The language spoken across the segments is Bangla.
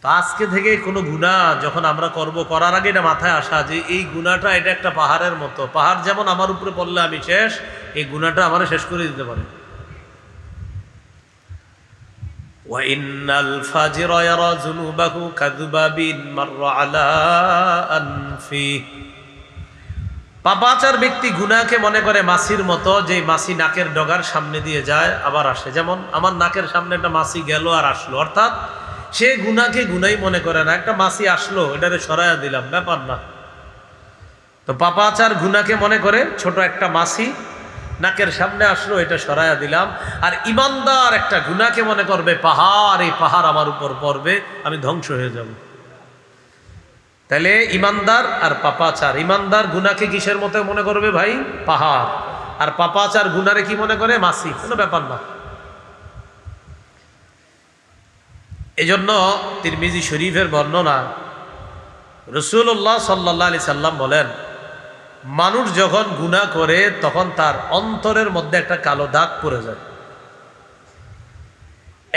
তো আজকে থেকে কোনো গুনাহ যখন আমরা করব, করার আগে এটা মাথায় আসা যে এই গুনাহটা এটা একটা পাহাড়ের মতো। পাহাড় যেমন আমার উপরে পড়লে আমি শেষ, এই গুনাহটা আমারে শেষ করে দিতে পারে। ওয়া ইন্নাল ফাজিরা ইয়ারা যুনুবাহু কাযুবাবিন মাররা আলা আনফি। পাপাচার ব্যক্তি গুনাহকে মনে করে মাছির মতো, যে মাছি নাকের ডগার সামনে দিয়ে যায় আবার আসে। যেমন আমার নাকের সামনে একটা মাছি গেল আর আসলো, অর্থাৎ সে গুনাহকে গুনাই মনে করে না। একটা মাছি আসলো, এটারে সরাইয়া দিলাম, ব্যাপার না। তো পাপাচার গুনাহকে মনে করে ছোট একটা মাছি নাকের সামনে আসলো, এটা সরাইয়া দিলাম। আর ইমানদার একটা গুনাহকে মনে করবে পাহাড়, এই পাহাড় আমার উপর পড়বে, আমি ধ্বংস হয়ে যাব। তাহলে ইমানদার আর পাপাচার, ইমানদার গুনাহকে কিসের মতো মনে করবে ভাই? পাহাড়। আর পাপাচার গুনারে কি মনে করে? মাছি, কোনো ব্যাপার না। এজন্য তিরমিজি শরীফের বর্ণনা, রাসূলুল্লাহ সাল্লাল্লাহু আলাইহি সাল্লাম বলেন, মানুষ যখন গুনাহ করে তখন তার অন্তরের মধ্যে একটা কালো দাগ পড়ে যায়।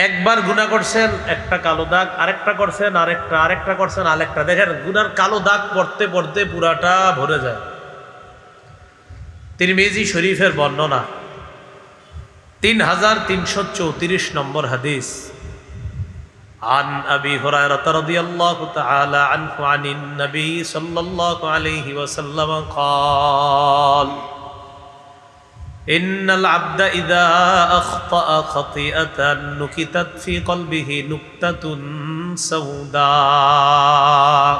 একবার গুনাহ করছেন একটা কালো দাগ, আরেকটা করছেন আরেকটা করছেন আরেকটা, দেখেন গুনার কালো দাগ পড়তে পড়তে পুরাটা ভরে যায়। তিরমিজি শরীফের বর্ণনা 3334 নম্বর হাদিস। عن أبي هريرة رضي الله تعالى عنه عن النبي صلى الله عليه وسلم قال إن العبد إذا أخطأ خطيئة نكتت في قلبه نكتة سوداء।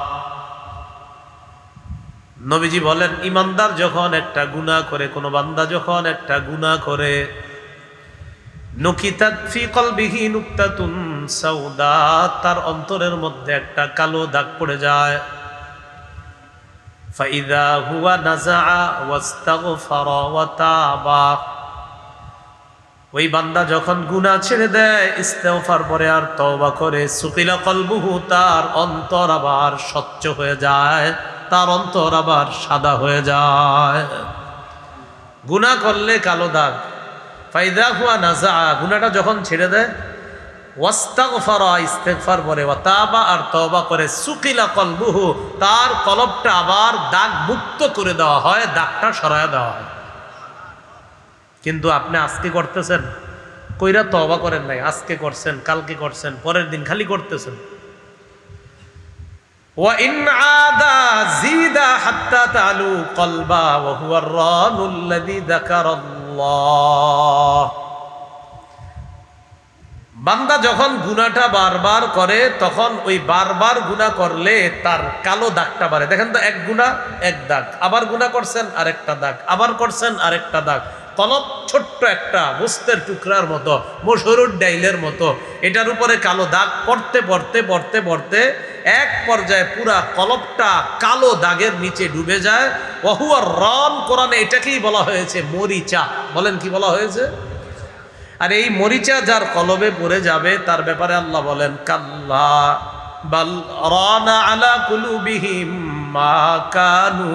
নবীজি বলেন, ইমানদার যখন একটা গুনাহ করে, কোন বান্দা যখন একটা গুনাহ করে, নুকিতাত ফি কলবিহি নুকতাতুন সাউদা, তার অন্তরের মধ্যে একটা কালো দাগ পড়ে যায়। ফাইদা হুয়া নাযাআ ওয়াস্তাগফারা ওয়া তাবা, ওই বান্দা যখন গুনাহ ছেড়ে দেয়, ইস্তেগফার পরে আর তওবা করে, সুকিলা কলবুহু, তার অন্তর আবার স্বচ্ছ হয়ে যায়, তার অন্তর আবার সাদা হয়ে যায়। গুনাহ করলে কালো দাগ, ফাইদা হুয়া নাযাআ, গুনাহটা যখন ছেড়ে দেয়, ওয়াস্তাগফারা, ইস্তেগফার করে, ওয়া তাবা, আর তওবা করে, সুকিলা কলবুহু, তার কলবটা আবার দাগ মুক্ত করে দেওয়া হয়, দাগটা সরায়া দেওয়া হয়। কিন্তু আপনি আজকে করতেছেন, কইরা তওবা করেন নাই, আজকে করছেন, কালকে করছেন, পরের দিন খালি করতেছেন। ওয়া ইন আদা জিদা হাত্তা তালু কলবা ওয়া হুয়া আর-রানুল্লাযী যাকারাল্লাহ। বান্দা যখন গুনাহটা বারবার করে, তখন ওই বারবার গুনাহ করলে তার কালো দাগটা বাড়ে। দেখেন তো, এক গুনাহ এক দাগ, আবার গুনাহ করছেন আরেকটা দাগ, আবার করছেন আরেকটা দাগ। কলব ছোট্ট একটা গোস্তের টুকরার মতো, মসুরের ডাইলের মতো, এটার উপরে কালো দাগ পড়তে পড়তে পড়তে পড়তে এক পর্যায়ে পুরা কলবটা কালো দাগের নিচে ডুবে যায়। ওয়াহুয়ার রান, কোরআনে এটাকেই বলা হয়েছে মরিচা। বলেন কি বলা হয়েছে? আর এই মরিচা যার কলবে পড়ে যাবে, তার ব্যাপারে আল্লাহ বলেন, কাল্লা বাল রানা আলা কুলুবিহিম মা কানু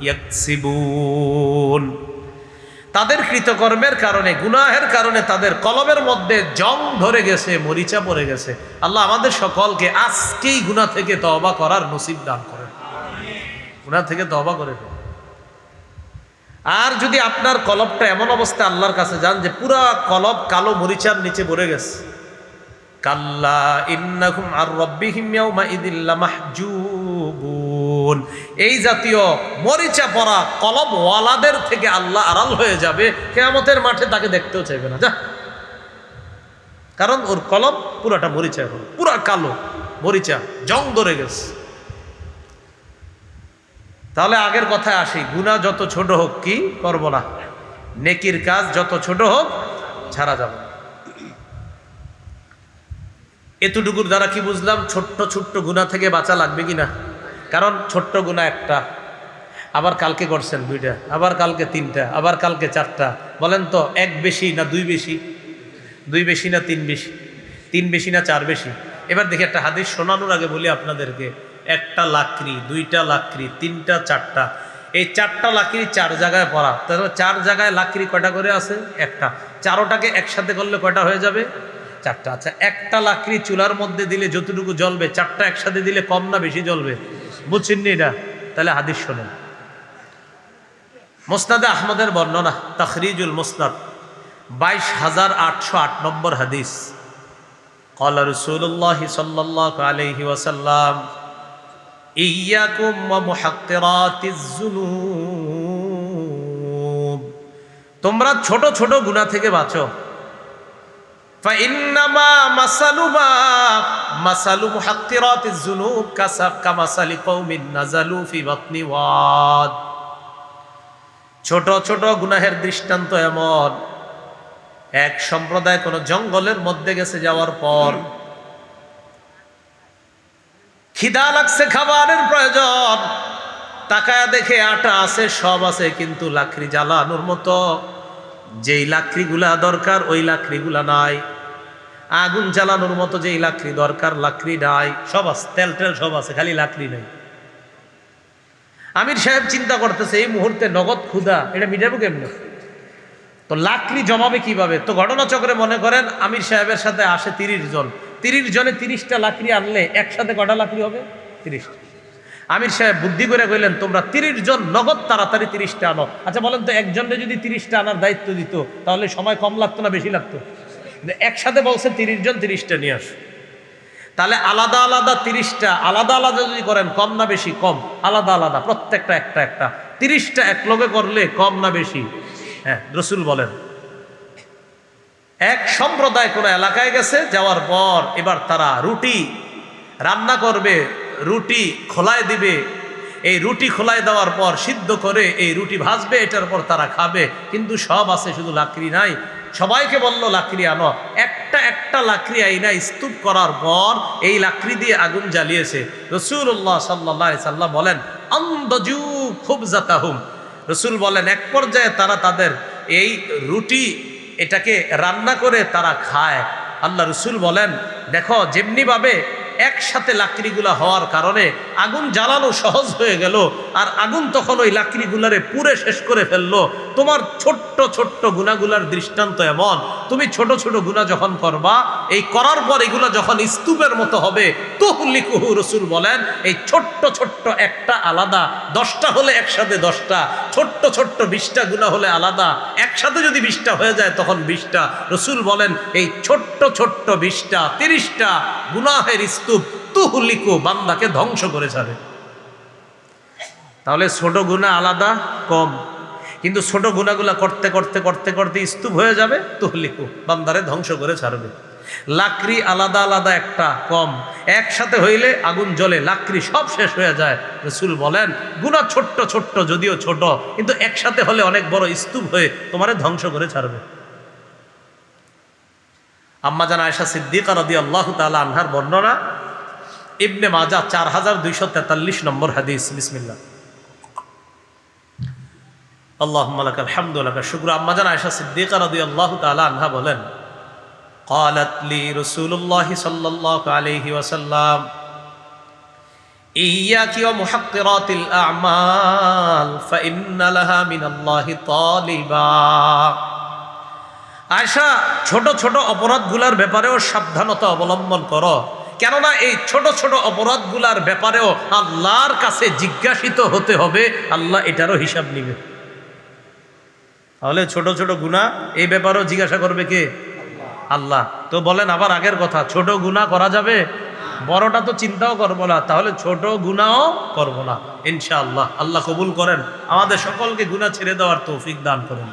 ইয়াকসিবুন, তাদের কৃতকর্মের কারণে, গুনাহের কারণে তাদের কলবের মধ্যে জং ধরে গেছে, মরিচা পড়ে গেছে। আল্লাহ আমাদের সকলকে আজকেই গুনাহ থেকে তওবা করার নসিব দান করেন। গুনাহ থেকে তওবা করে দেন। আর যদি আপনার কলবটা এমন অবস্থা আল্লাহর কাছে যান যে পুরা কলব কালো মরিচার নিচে পড়ে গেছে, কাল্লা ইন্নাহুম আর রাব্বিহিম ইয়াউমা ইযিল লামাহজুবুন, এই জাতীয় মরিচা পড়া কলব ওয়ালাদের থেকে আল্লাহ আড়াল হয়ে যাবে, কিয়ামতের মাঠে তাকে দেখতেও চাইবে না। যা, কারণ ওর কলব পুরাটা মরিচা, এখন পুরা কালো মরিচা, জং ধরে গেছে। তাহলে আগের কথায় আসি, গুনাহ যত ছোট হোক কি করব না, নেকির কাজ যত ছোট হোক ছাড়া যাবে না। এতটুকুর দ্বারা কি বুঝলাম? ছোট্ট ছোট্ট গুনাহ থেকে বাঁচা লাগবে কিনা। কারণ ছোট্ট গুনাহ একটা, আবার কালকে করছেন দুইটা, আবার কালকে তিনটা, আবার কালকে চারটা। বলেন তো, এক বেশি না দুই বেশি? দুই বেশি না তিন বেশি? তিন বেশি না চার বেশি? এবার দেখি, একটা হাদিস শোনানোর আগে বলি আপনাদেরকে, একটা লাকড়ি, দুইটা লাকড়ি, তিনটা, চারটা, এই চারটা লাকড়ি চার জায়গায় পড়া, তাহলে চার জায়গায় লাকড়ি কয়টা করে আছে? একটা। চারোটাকে একসাথে করলে কয়টা হয়ে যাবে? 4টা। আচ্ছা, একটা লাকড়ি চুলার মধ্যে দিলে যতটুকু জ্বলবে 4টা একসাথে দিলে কম না বেশি জ্বলবে? বুঝছেন নি এটা? তাহলে হাদিস শোনেন। মুসনাদে আহমদের বর্ণনা, তাখরিজুল মুসনাদ 22,808 নম্বর হাদিস। ক্বালা রাসূলুল্লাহ সাল্লাল্লাহু আলাইহি ওয়াসাল্লাম ইয়্যাকুম ওয়া মুহাক্কিরাতিজ যুনুব, তোমরা ছোট ছোট গুনাহ থেকে বাঁচো। ফাইন্নামা মাসালু মুহাক্কিরাতিজ যুনুব কামাসালি কওমিন নাযালু ফি বাতনি ওয়াদ। ছোট ছোট গুনাহের দৃষ্টান্ত এমন, এক সম্প্রদায় কোন জঙ্গলের মধ্যে গেছে, যাওয়ার পর খিদা লাগছে, খাবারের প্রয়োজন, তাকায় দেখে আটা আছে, সব আছে, কিন্তু লাকড়ি জ্বালানোর মতো যেই লাকড়িগুলা দরকার ওই লাকড়িগুলা নাই। আগুন জ্বালানোর মতো যেই লাকড়ি দরকার লাকড়ি নাই, সব আছে, তেল টেল সব আছে, খালি লাকড়ি নাই। আমির সাহেব চিন্তা করতেছে এই মুহূর্তে নগদ ক্ষুধা, এটা মিটাবো কেমনে? তো লাকড়ি জমাবে কিভাবে? তো ঘটনাচক্রে মনে করেন আমির সাহেবের সাথে আসে 30 জন, 30 জনে 30টা লাকড়ি আনলে একসাথে কটা লাকড়ি হবে? 30টা। আমির সাহেব বুদ্ধি করে কইলেন, তোমরা 30 জন নগদ তাড়াতাড়ি 30টা আনো। আচ্ছা বলেন তো, একজনে যদি 30টা আনার দায়িত্ব দিত তাহলে সময় কম লাগতো না বেশি লাগতো? একসাথে বলছে 30 জন 30টা নিয়ে আস। তাহলে আলাদা আলাদা 30টা, আলাদা আলাদা যদি করেন কম না বেশি? কম। আলাদা আলাদা প্রত্যেকটা একটা একটা, 30টা এক লগে করলে কম না বেশি? হ্যাঁ, রাসূল বলেন এক সম্প্রদায় কোন এলাকায় গেছে, যাওয়ার পর এবার তারা রুটি রান্না করবে, রুটি খোলায় দিবে, এই রুটি খোলায় দেওয়ার পর সিদ্ধ করে এই রুটি ভাজবে, এটার পর তারা খাবে, কিন্তু সব আছে শুধু লাকড়ি নাই। সবাইকে বলল লাকড়ি আনো, একটা একটা লাকড়ি আইনা স্তূপ করার পর এই লাকড়ি দিয়ে আগুন জ্বালিয়েছে। রাসূলুল্লাহ সাল্লাল্লাহু আলাইহি সাল্লাম বলেন আনদাজু খুবজাতাহুম, রাসূল বলেন এক পর্যায়ে তারা তাদের এই রুটি এটাকে রান্না করে তারা খায়। আল্লাহ রাসূল বলেন, দেখো যেমনি ভাবে একসাথে লাকড়িগুলা হওয়ার কারণে আগুন জ্বালানো সহজ হয়ে গেল, আর আগুন তখন ওই লাকড়িগুলারে পুড়ে শেষ করে ফেললো। তোমার ছোট্ট ছোট্ট গুনাহগুলার দৃষ্টান্ত এমন, তুমি ছোট ছোট গুনাহ যখন করবা, এই করার পর এগুলা যখন স্তূপের মতো হবে, তুহলিকুহু, রাসূল বলেন এই ছোট্ট ছোট্ট একটা আলাদা, 10টা হলে একসাথে 10টা, ছোট্ট ছোট্ট 20টা গুনাহ হলে আলাদা, একসাথে যদি 20টা হয়ে যায় তখন 20টা। রাসূল বলেন এই ছোট্ট ছোট্ট 20টা 30টা গুনাহের স্তূপ তুহলিকু, বান্দাকে ধ্বংস করে ছাড়ে। তাহলে ছোট গুনাহ আলাদা কম, কিন্তু ছোট গুনাহগুলা করতে করতে করতে করতে স্তূপ হয়ে যাবে, তুহলিকু, বান্দারে ধ্বংস করে ছাড়বে। লাকড়ি আলাদা আলাদা একটা কম, একসাথে হইলে আগুন জ্বলে, লাকড়ি সব শেষ হয়ে যায়। রাসূল বলেন গুনাহ ছোট্ট ছোট্ট যদিও ছোট, কিন্তু একসাথে হলে অনেক বড় স্তূপ হয়ে তোমারে ধ্বংস করে ছাড়বে। আম্মা জান আয়েশা সিদ্দিকা রাদিয়াল্লাহু তাআলা আনহার বর্ণনা, ইবনে মাজাহ 4243 নম্বর হাদিস। বিসমিল্লাহ। আল্লাহুম্মা লাকাল হামদু ওয়া লাকাশ শুকরু। আম্মা জান আয়েশা সিদ্দিকা রাদিয়াল্লাহু তাআলা আনহা বলেন, ক্বালাত লি রাসূলুল্লাহ সাল্লাল্লাহু আলাইহি ওয়াসাল্লাম ইয়্যাকি ওয়া মুহাক্কিরাতিল আ'মাল ফাইন্না লাহা মিনাল্লাহি তালিবা। আয়েশা, ছোট ছোট অপরাধগুলার ব্যাপারেও সাবধানতা অবলম্বন করো, কেননা এই ছোট ছোট অপরাধগুলার ব্যাপারেও আল্লাহর কাছে জিজ্ঞাসিত হতে হবে, আল্লাহ এটারও হিসাব নিবে। তাহলে ছোট ছোট গুনাহ এই ব্যাপারেও জিজ্ঞাসা করবে কে? আল্লাহ। তো বলেন আবার আগের কথা, ছোট গুনাহ করা যাবে, বড়টা তো চিন্তাও করবো না, তাহলে ছোট গুনাহও করবো না ইনশাআল্লাহ। আল্লাহ কবুল করেন, আমাদের সকলকে গুনাহ ছেড়ে দেওয়ার তৌফিক দান করেন।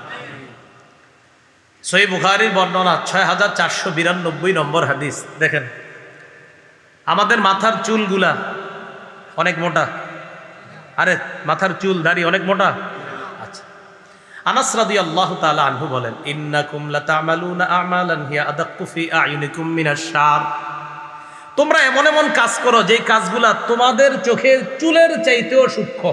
সহিহ বুখারীর বর্ণনা 6492 নম্বর হাদিস। দেখেন, আমাদের মাথার চুলগুলা অনেক মোটা, আরে মাথার চুল দাড়ি অনেক মোটা। আচ্ছা, আনাস রাদিয়াল্লাহু তাআলা আনহু বলেন, ইন্নাকুম লাতা'মালুনা আ'মালান হিয়া আদাক্কু ফি আ'ইউনিকুম মিনাশ শা'r, তোমরা এমন এমন কাজ করো যেই কাজগুলা তোমাদের চোখের চুলের চাইতেও সূক্ষ্ম।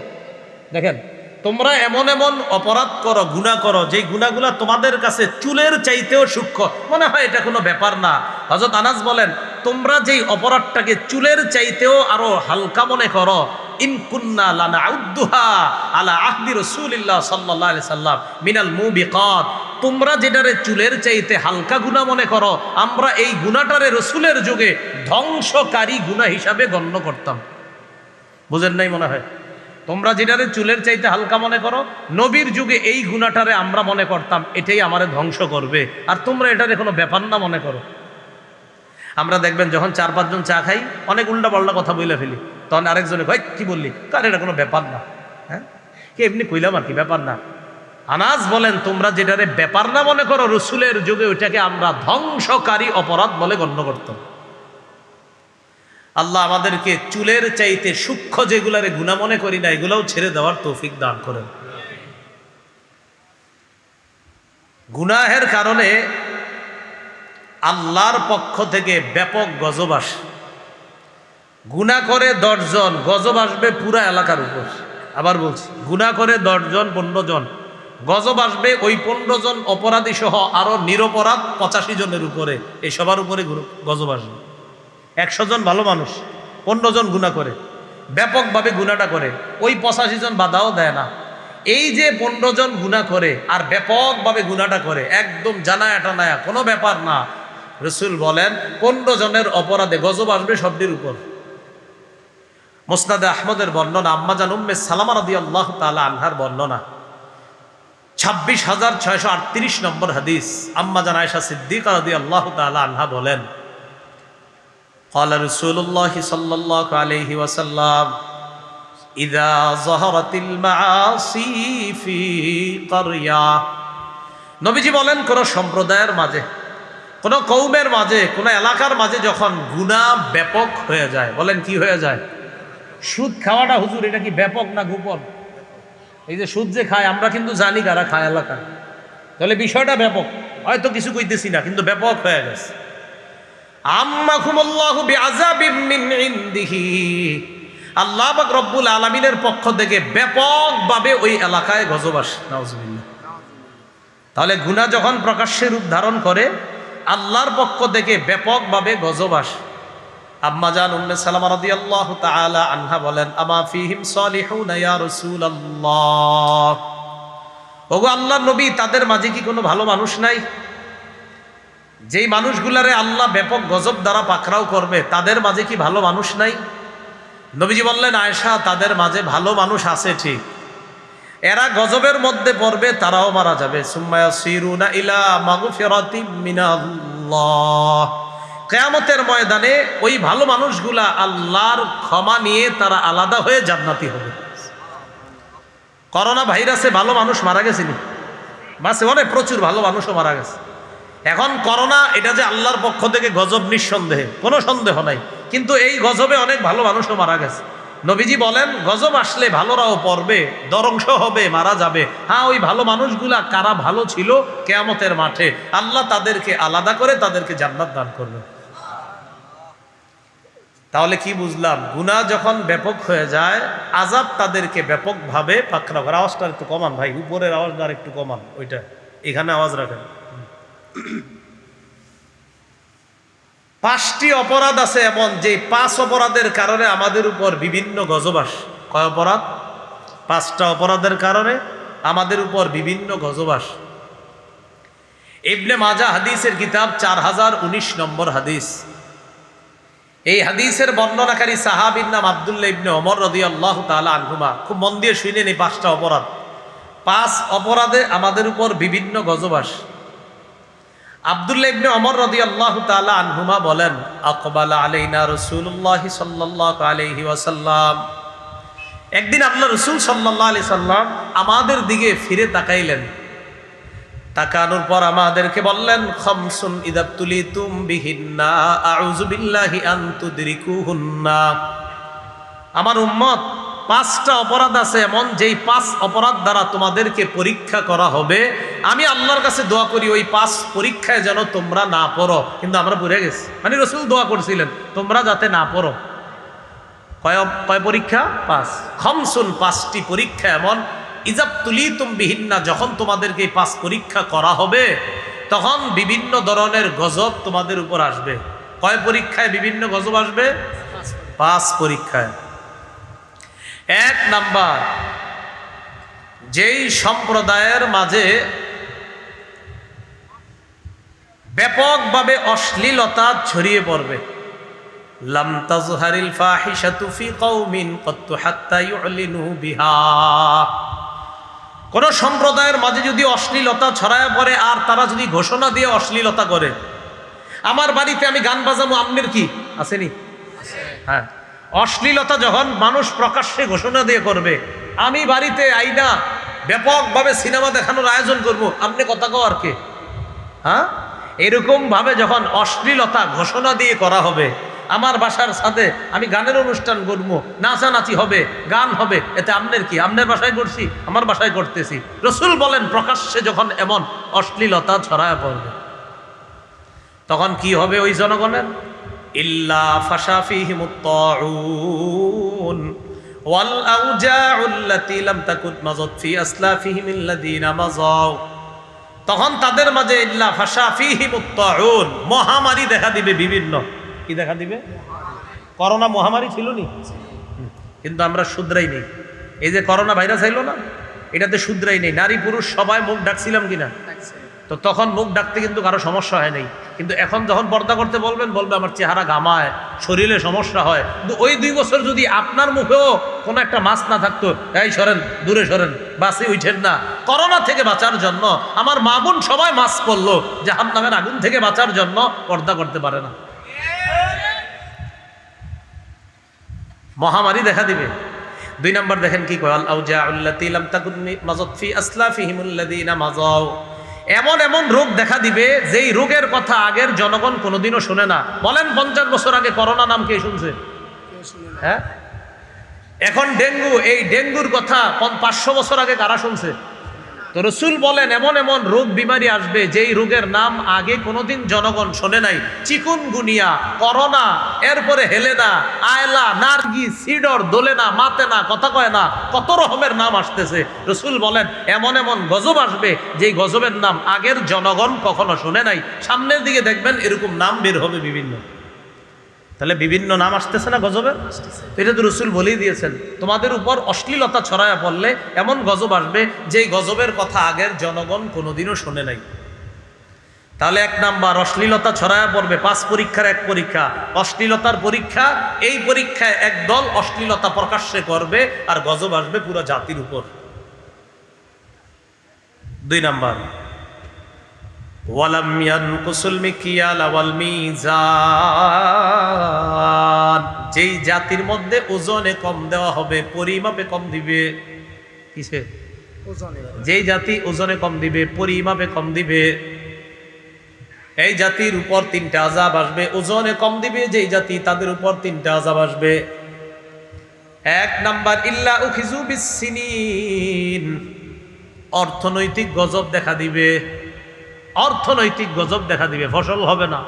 দেখেন, তোমরা এমন এমন অপরাধ করো, গুনাহ করো, যেই গুনাহগুলা তোমাদের কাছে চুলের চাইতেও সূক্ষ্ম, মনে হয় এটা কোনো ব্যাপার না। হযরত আনাস বলেন, তোমরা যেই অপরাধটাকে চুলের চাইতেও আরো হালকা মনে করো, ইন কুন্না লানাউদ্দুহা আলা আহদি রাসূলিল্লাহ সাল্লাল্লাহু আলাইহি সাল্লাম মিনাল মুবিকাত, তোমরা যেটারে চুলের চাইতে হালকা গুনাহ মনে করো, আমরা এই গুনাহটারে রসুলের যুগে ধ্বংসকারী গুনাহ হিসাবে গণ্য করতাম। বুঝেন নাই মনে হয়? তোমরা যেটারে চুলের চাইতে হালকা মনে করো, নবীর যুগে এই গুনাহটারে আমরা মনে করতাম এটাই আমারে ধ্বংস করবে, আর তোমরা এটারে কোনো ব্যাপার না মনে করো। আমরা দেখবেন যখন 4-5 জন চা খাই, অনেক উল্টা পাল্টা কথা বলে ফেলি, তখন আরেকজনে কয় কি বললি, কার এটা কোনো ব্যাপার না, হ্যাঁ কি এমনি কইলাম আর কি, ব্যাপার না। আনাস বলেন তোমরা যেটারে ব্যাপার না মনে করো, রসুলের যুগে ওইটাকে আমরা ধ্বংসকারী অপরাধ বলে গণ্য করতাম। আল্লাহ আমাদেরকে চুলের চাইতে সূক্ষ্ম যেগুলারে গুনাহ মনে করি না, এগুলাও ছেড়ে দেওয়ার তৌফিক দান করেন। গুনাহের কারণে আল্লাহর পক্ষ থেকে ব্যাপক গজব আসে। গুনাহ করে 10 জন, গজব আসবে পুরা এলাকার উপর। আবার বলছি, গুনাহ করে 10 জন 15 জন, গজব আসবে ওই 15 জন অপরাধী সহ আরো নিরপরাধ 85 জনের উপরে। এই সবার উপরে গজব আসবে। 100 জন ভালো মানুষ, 15 জন গুনাহ করে, ব্যাপকভাবে গুনাহটা করে, ওই 85 জন বাধাও দেয় না। এই যে 15 জন গুনাহ করে আর ব্যাপকভাবে গুনাহটা করে, একদম জানায়া টানায়া, কোনো ব্যাপার না, রসুল বলেন 15 জনের অপরাধে গজব আসবে সবটির উপর। মুসনাদে আহমদের বর্ণনা, আম্মা জান উম্মে সালামা রাদিয়াল্লাহু তাআলা আনহার বর্ণনা, 26,638 নম্বর হাদিস। আম্মা জান আয়েশা সিদ্দিকা রাদিয়াল্লাহু তাআলা আনহা বলেন, قال رسول الله صلى الله عليه وسلم إذا ظهرت المعاصي في قرية, নবীজি বলেন কোন সম্প্রদায়ের মাঝে, কোন কওমের মাঝে, কোন এলাকার মাঝে যখন গুনাহ ব্যাপক হয়ে যায়, বলেন কি হয়ে যায়? সুদ খাওয়াটা হুজুর এটা কি ব্যাপক না গোপন? এই যে সুদ যে খায় আমরা কিন্তু জানি কারা খায় এলাকায়, তাহলে বিষয়টা ব্যাপক, হয়তো কিছু কইতেছি না কিন্তু ব্যাপক হয়ে গেছে। আম্মাকুমুল্লাহু বিআযাবিম মিন ইনদিহি, আল্লাহ পাক রব্বুল আলামিনের পক্ষ থেকে ব্যাপকভাবে ওই এলাকায় গজব আসে। নাউজুবিল্লাহ। তাহলে গুনাহ যখন প্রকাশ্যে রূপ ধারণ করে, আল্লাহর পক্ষ থেকে ব্যাপকভাবে গজব আসে। আম্মা জান উম্মে সালামা রাদিয়াল্লাহু তাআলা আনহা বলেন, আমা ফীহিম সালিহুনা ইয়া রাসূলুল্লাহ, ওগো আল্লাহর নবী, তাদের মাঝে কি কোনো ভালো মানুষ নাই? যেই মানুষগুলারে আল্লাহ ব্যাপক গজব দ্বারা পাকড়াও করবে, তাদের মাঝে কি ভালো মানুষ নাই? নবীজি বললেন, আয়েশা, তাদের মাঝে ভালো মানুষ আছে ঠিক, এরা গজবের মধ্যে পড়বে, তারাও মারা যাবে। সুম্মা ইয়াসিরুনা ইলা মাগফিরাতিম মিনাল্লাহ, কিয়ামতের ময়দানে ওই ভালো মানুষগুলা আল্লাহর ক্ষমা নিয়ে তারা আলাদা হয়ে জান্নাতি হবে। করোনা ভাইরাসে ভালো মানুষ মারা গেছিনি, বাসে অনেক প্রচুর ভালো মানুষও মারা গেছে। এখন করোনা এটা যে আল্লাহর পক্ষ থেকে গজব, নিঃসন্দেহে কোনো সন্দেহ নাই, কিন্তু এই গজবে অনেক ভালো মানুষও মারা গেছে। নবীজি বলেন, গজব আসলে ভালোরাও পড়বে, দরংশ হবে, মারা যাবে। হ্যাঁ, ওই ভালো মানুষগুলা কারা ভালো ছিল, কিয়ামতের মাঠে আল্লাহ তাদেরকে আলাদা করে তাদেরকে জান্নাত দান করবে। তাহলে কি বুঝলাম? গুনাহ যখন ব্যাপক হয়ে যায়, আযাব তাদেরকে ব্যাপকভাবে পাকড়াও করে। আওয়াজটা একটু কমান ভাই, উপরের আওয়াজটা আর একটু কমান, ওইটা এখানে আওয়াজ রাখেন। 5টি অপরাধ আছে এমন, যে 5 অপরাধের কারণে আমাদের উপর বিভিন্ন গজব আসে। কয় অপরাধ? 5টা অপরাধের কারণে আমাদের উপর বিভিন্ন গজব আসে। ইবনে মাজাহ হাদিসের কিতাব 4019 নম্বর হাদিস। এই হাদিসের বর্ণনাকারী সাহাবীর নাম আব্দুল্লাহ ইবনে ওমর রাদিয়াল্লাহু তাআলা আনহুমা। খুব মন দিয়ে শুনেন এই 5টা অপরাধ। 5 অপরাধে আমাদের উপর বিভিন্ন গজব আসে। আব্দুল্লাহ ইবনে ওমর রাদিয়াল্লাহু তাআলা আনহুমা বলেন, আকবালা আলাইনা রাসূলুল্লাহ সাল্লাল্লাহু আলাইহি ওয়াসাল্লাম, একদিন আল্লাহ রাসূল সাল্লাল্লাহু আলাইহি সাল্লাম আমাদের দিকে ফিরে তাকাইলেন। তাকানোর পর আমাদেরকে বললেন, খামসুন ইদাবতুলিতুম বিহিন্না আউযু বিল্লাহি আন তুদরিকুহুন্না। আমার উম্মত, 5টা অপরাধ আছে এমন, যেই 5 অপরাধ দ্বারা তোমাদেরকে পরীক্ষা করা হবে। আমি আল্লাহর কাছে দোয়া করি ওই 5 পরীক্ষায় যেন তোমরা না পড়ো, কিন্তু আমরা পড়ে গেছি। মানে রাসূল দোয়া করছিলেন তোমরা যাতে না পড়ো। কয় পরীক্ষা? 5। খামসুন, 5টি পরীক্ষা এমন, ইজাবতুলিতুম বিহিন্না, যখন তোমাদেরকে এই 5 পরীক্ষা করা হবে, তখন বিভিন্ন ধরনের গজব তোমাদের উপর আসবে। কয় পরীক্ষায় বিভিন্ন গজব আসবে? 5 পরীক্ষায়। 1 নাম্বার, যেই সম্প্রদায়ের মাঝে ব্যাপকভাবে অশ্লীলতা ছড়িয়ে পড়বে। লাম তাজহারিল ফাহিশাতু ফি কওমিন ক্বাত্তু হাত্তা ইউলিনু বিহা। কোন সম্প্রদায়ের মাঝে যদি অশ্লীলতা ছড়ায় পড়ে আর তারা যদি ঘোষণা দিয়ে অশ্লীলতা করে, আমার বাড়িতে আমি গান বাজাবো, আমনের কি আসেনি? হ্যাঁ, অশ্লীলতা যখন মানুষ প্রকাশ্যে ঘোষণা দিয়ে করবে, আমি বাড়িতে আইনা ব্যাপকভাবে সিনেমা দেখানোর আয়োজন করব, আপনি কথা কও আর কে? হ্যাঁ, এরকম ভাবে যখন অশ্লীলতা ঘোষণা দিয়ে করা হবে, আমার বাসার সাথে আমি গানের অনুষ্ঠান করবো, নাচানাচি হবে, গান হবে, এতে আমনের কি? আমনের বাসায় করছি, আমার বাসায় করতেছি। রাসূল বলেন প্রকাশ্যে যখন এমন অশ্লীলতা ছড়ায় পড়বে, তখন কি হবে ওই জনগণের? ইল্লা ফাশা ফীহিমুত তাউন ওয়াল আউজাউল্লাতী লাম তাকুন মাযাত ফি আসলাফিহিম আল্লাযীনা মাযাউ। তখন তাদের মাঝে ইল্লা ফাশা ফীহিমুত তাউন, মহামারী দেখা দিবে। বিভিন্ন কি দেখা দিবে? করোনা মহামারী ছিল নি, কিন্তু আমরা শুধরাই নেই। এই যে করোনা ভাইরাস আইলো না, এটাতে শুধরাই নেই। নারী পুরুষ সবাই মুখ ডাকছিলাম কিনা? তো তখন মুখ ডাকতে কিন্তু কারো সমস্যা হয় নাই, কিন্তু এখন যখন পর্দা করতে বলবেন, বলবে আমার চেহারা ঘামায়, শরীরে সমস্যা হয়। কিন্তু ওই 2 বছর যদি আপনার মুখেও কোনো একটা মাস্ক না থাকতো, এই সরেন, দূরে সরেন, বাসে উঠেন না, করোনা থেকে বাঁচার জন্য আমার মা বোন সবাই মাস্ক পরলো, জাহান্নামের আগুন থেকে বাঁচার জন্য পর্দা করতে পারে না। মহামারী দেখা দিবে। 2 নম্বর দেখেন কি কয়, আল আউজাউল্লাতী লাম তাকুন মাযাত ফি আসলাফিহিম আল্লাযীনা মাযাউ। এমন এমন রোগ দেখা দিবে যেই রোগের কথা আগের জনগণ কোনোদিনও শুনে না। বলেন 50 বছর আগে করোনা নাম কে শুনছে? হ্যাঁ, এখন ডেঙ্গু, এই ডেঙ্গুর কথা 500 বছর আগে কারা শুনছে? তো রাসূল বলেন এমন এমন রোগ বিমারি আসবে যেই রোগের নাম আগে কোনোদিন জনগণ শোনে নাই। চিকুনগুনিয়া, করোনা, এরপরে হেলেনা, আয়লা, নার্গি, সিডর, দোলেনা, মাতেনা, কথা কয় না, কত রকমের নাম আসতেছে। রাসূল বলেন এমন এমন গজব আসবে যেই গজবের নাম আগের জনগণ কখনো শোনে নাই। সামনের দিকে দেখবেন এরকম নাম বের হবে বিভিন্ন। তাহলে বিভিন্ন নাম আসতেছে না গজবের? এটা তো রাসূল বলেই দিয়েছেন, তোমাদের উপর অশ্লীলতা ছড়ায়া পড়লে এমন গজব আসবে যেই গজবের কথা আগের জনগণ কোনোদিনও শোনে নাই। তাহলে 1 নাম্বার অশ্লীলতা ছড়ায়া পড়বে। 5 পরীক্ষার 1 পরীক্ষা অশ্লীলতার পরীক্ষা। এই পরীক্ষায় একদল অশ্লীলতা প্রকাশ্যে করবে আর গজব আসবে পুরো জাতির উপর। 2 নাম্বার, ওয়ালাম ইয়ানকুসুল মিকিয়াল ওয়াল মিজান, যেই জাতির মধ্যে ওজনে কম দেওয়া হবে, পরিমাপে কম দিবে। কিসে? ওজনে। যেই জাতি ওজনে কম দিবে, পরিমাপে কম দিবে, এই জাতির উপর 3টা আযাব আসবে। ওজনে কম দিবে যেই জাতি, তাদের উপর 3টা আযাব আসবে। 1 নাম্বার, ইল্লা উখিযু বিসসিনিন, অর্থনৈতিক গজব দেখা দিবে। অর্থনৈতিক গজব দেখা দিবে, ফসল হবে না,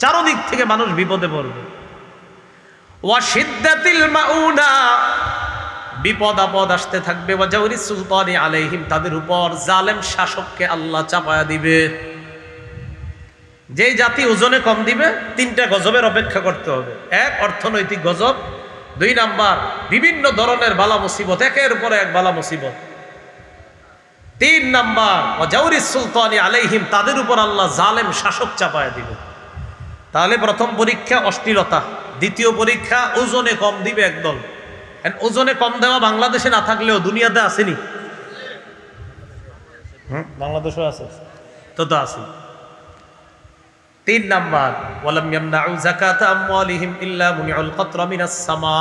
চারদিক থেকে মানুষ বিপদে পড়বে। ওয়া শিদ্দাতিল মাউনা, বিপদ আপদ আসতে থাকবে। ওয়া জাওরিস সুলতানি আলাইহিম, তাদের উপর জালেম শাসককে আল্লাহ চাপায়া দিবে। যেই জাতি ওজনে কম দিবে 3টা গজবের অপেক্ষা করতে হবে। 1 অর্থনৈতিক গজব, 2 নাম্বার বিভিন্ন ধরনের বালা মুসিবত, একের পর এক বালা মুসিবত, 3 নাম্বার ওয়াজাউরিস সুলতানি আলাইহিম, তাদের উপর আল্লাহ জালেম শাসক চাপায়া দিবে। তাহলে প্রথম পরীক্ষা অশ্লীলতা, দ্বিতীয় পরীক্ষা ওজনে কম দিবে একদল। ওজনে কম দেওয়া বাংলাদেশে না থাকলেও দুনিয়াতে আসেনি? বাংলাদেশও আছে তো, তো আছে। 3 নাম্বার, ওয়ালাম ইয়ামনাউ যাকাতা আমওয়ালিহিম ইল্লা মুনিউল কতরা মিনাস সামা,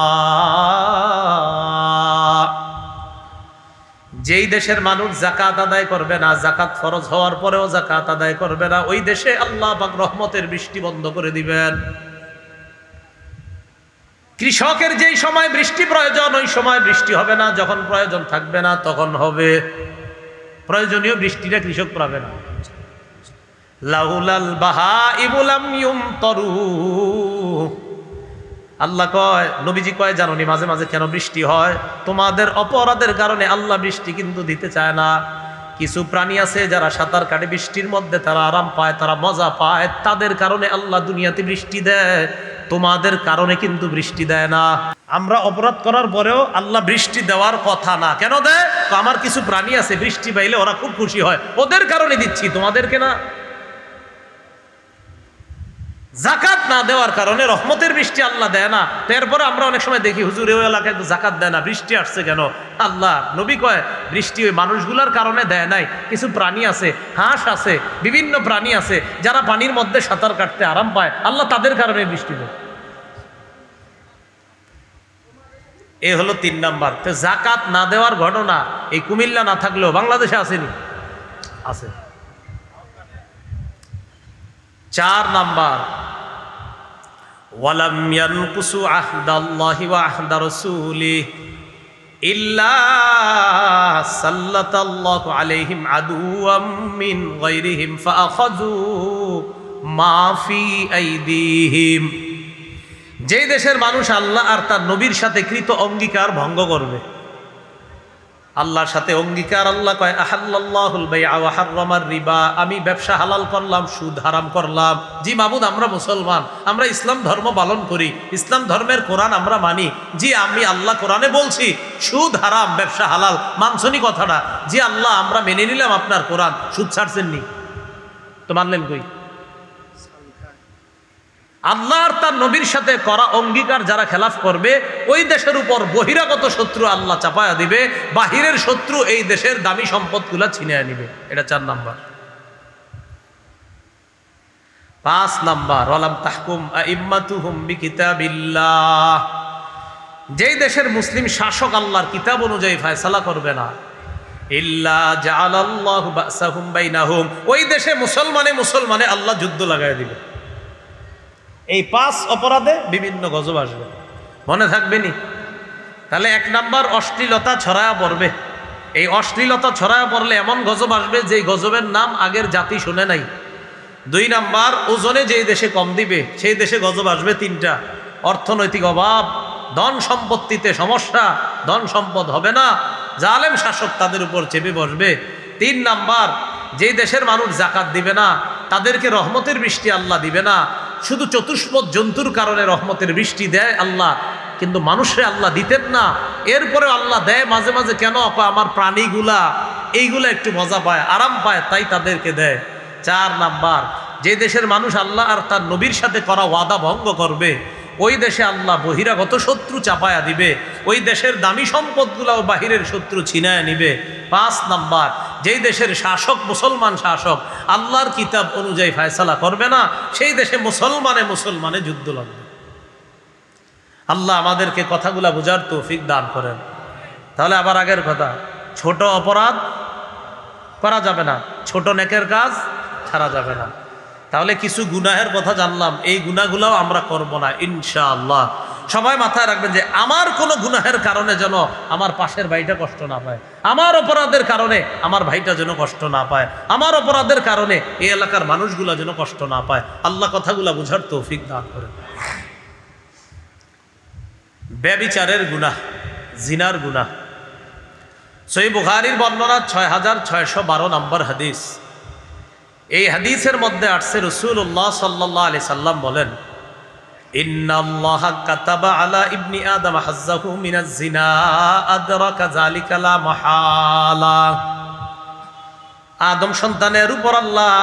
যেই দেশের মানুষ যাকাত আদায় করবে না, যাকাত ফরজ হওয়ার পরেও যাকাত আদায় করবে না, ওই দেশে আল্লাহ পাক রহমতের বৃষ্টি বন্ধ করে দিবেন। কৃষকের যেই সময় বৃষ্টি প্রয়োজন ওই সময় বৃষ্টি হবে না, যখন প্রয়োজন থাকবে না তখন হবে। প্রয়োজনীয় বৃষ্টিটা কৃষক পাবে না। লাউলাল বাহাইমু লাম ইউমতারু, আল্লাহ কয়, নবীজি কয় জানোনি মাঝে মাঝে কেন বৃষ্টি হয়? তোমাদের অপরাধের কারণে আল্লাহ বৃষ্টি কিন্তু দিতে চায় না। কিছু প্রাণী আছে যারা সাঁতার কাটে বৃষ্টির মধ্যে, তারা আরাম পায়, তারা মজা পায়, তাদের কারণে আল্লাহ দুনিয়াতে বৃষ্টি দেয়, তোমাদের কারণে কিন্তু বৃষ্টি দেয় না। আমরা অপরাধ করার পরেও আল্লাহ বৃষ্টি দেওয়ার কথা না, কেন দেয়? তো আমার কিছু প্রাণী আছে বৃষ্টি পাইলে ওরা খুব খুশি হয়, ওদের কারণে দিচ্ছি, তোমাদেরকে না। জাকাত না দেওয়ার কারণে রহমতের বৃষ্টি আল্লাহ দেয় না। তো এরপরে আমরা অনেক সময় দেখি হুজুর ওই এলাকায় তো জাকাত দেয় না, বৃষ্টি আসছে কেন? আল্লাহ নবী কয় বৃষ্টি ওই মানুষগুলোর কারণে দেয় নাই। কিছু প্রাণী আছে, হাঁস আছে, বিভিন্ন প্রাণী আছে যারা পানির মধ্যে সাঁতার কাটতে আরাম পায়, আল্লাহ তাদের কারণে বৃষ্টি দেয়। এ হলো 3 নাম্বার। তো জাকাত না দেওয়ার ঘটনা এই কুমিল্লা না থাকলেও বাংলাদেশে আসেনি, আছে। 4 নাম্বার, ওয়ালাম ইয়ানকুসু আহদাল্লাহি ওয়া আহদা রাসূলিহি ইল্লা সাল্লাতাল্লাহু আলাইহিম আদুওয়াম মিন গায়রিহিম ফাআখাযু মা ফি আইদিহিম। যে দেশের মানুষ আল্লাহ আর তার নবীর সাথে কৃত অঙ্গীকার ভঙ্গ করবে, আল্লাহর সাথে অঙ্গীকার, আল্লাহ কয় আহাল্লাল্লাহুল বাইআ ওয়া হাররামার রিবা, আমি ব্যবসা হালাল করলাম, সুদ হারাম করলাম। জি মাবুদ, আমরা মুসলমান, আমরা ইসলাম ধর্ম পালন করি, ইসলাম ধর্মের কোরআন আমরা মানি। জি আমি আল্লাহ কোরআনে বলছি সুদ হারাম, ব্যবসা হালাল, মানছনি কথাটা? জি আল্লাহ আমরা মেনে নিলাম আপনার কোরআন, সুদ ছাড়ছেননি তো মানলেন কই? আল্লাহ আর তার নবীর সাথে করা অঙ্গীকার যারা খেলাফ করবে ওই দেশের উপর বহিরাগত শত্রু আল্লাহ চাপায়া দিবে, বাহিরের শত্রু এই দেশের দামি সম্পদগুলা ছিনিয়ে নিবে। এটা 4 নাম্বার। 5 নাম্বার, ওয়ালাম তাহকুম আইম্মাতুহুম বিকিতাবিল্লাহ। যেই দেশের মুসলিম শাসক আল্লাহর কিতাব অনুযায়ী ফয়সালা করবে না, ইল্লা জাআলাল্লাহু বাসাহুম বাইনাহুম, ওই দেশে মুসলমানে আল্লাহ যুদ্ধ লাগায় দিবে। এই 5 অপরাধে বিভিন্ন গজব আসবে, মনে থাকবে নি? তাহলে 1 নাম্বার, অশ্লীলতা ছড়ায়া পড়বে। এই অশ্লীলতা ছড়ায়া পড়লে এমন গজব আসবে যেই গজবের নাম আগের জাতি শুনে নাই। 2 নাম্বার, ওজনে যেই দেশে কম দিবে সেই দেশে গজব আসবে 3টা। অর্থনৈতিক অভাব, ধন সম্পত্তিতে সমস্যা, ধন সম্পদ হবে না, জালেম শাসক তাদের উপর চেপে বসবে। 3 নাম্বার, যেই দেশের মানুষ জাকাত দিবে না তাদেরকে রহমতের বৃষ্টি আল্লাহ দিবে না। শুধু চতুষ্পদ জন্তুর কারণে রহমতের বৃষ্টি দেয় আল্লাহ, কিন্তু মানুষে আল্লাহ দিতেন না। এরপরে আল্লাহ দেয় মাঝে মাঝে, কেন? আমার প্রাণীগুলা এইগুলা একটু মজা পায়, আরাম পায়, তাই তাদেরকে দেয়। 4 নাম্বার, যে দেশের মানুষ আল্লাহ আর তার নবীর সাথে করা ওয়াদা ভঙ্গ করবে ওই দেশে আল্লাহ বহিরাগত শত্রু চাপায়া দিবে, ওই দেশের দামি সম্পদগুলাও বাহিরের শত্রু ছিনায় নিবে। 5 নাম্বার, যেই দেশের শাসক মুসলমান শাসক আল্লাহর কিতাব অনুযায়ী ফয়সালা করবে না সেই দেশে মুসলমানে যুদ্ধ লাগবে। আল্লাহ আমাদেরকে কথাগুলা বোঝার তৌফিক দান করেন। তাহলে আবার আগের কথা, ছোট অপরাধ করা যাবে না, ছোট নেকের কাজ ছাড়া যাবে না। তাহলে কিছু গুনাহের কথা জানলাম, এই গুনাহগুলোও আমরা করব না ইনশাআল্লাহ। সবাই মাথায় রাখবেন যে আমার কোনো গুনাহের কারণে যেন আমার পাশের ভাইটা কষ্ট না পায়, আমার অপরাধের কারণে আমার ভাইটা যেন কষ্ট না পায়, আমার অপরাধের কারণে এই এলাকার মানুষগুলা যেন কষ্ট না পায়। আল্লাহ কথাগুলা বুঝার তৌফিক দান করেন। ব্যভিচারের গুনাহ, জিনার গুনাহ। সহিহ বুখারীর বর্ণনা 6612 নম্বর হাদিস। এই হাদিসের মধ্যে আসছে রাসূলুল্লাহ সাল্লাল্লাহু আলাইহি সাল্লাম বলেন, ইন্নাল্লাহা কাতাবা আলা ইবনি আদম হাজ্জাহু মিনাজ জিনা আদরাকা যালিকা লা মাহালা। আদম সন্তানের উপর আল্লাহ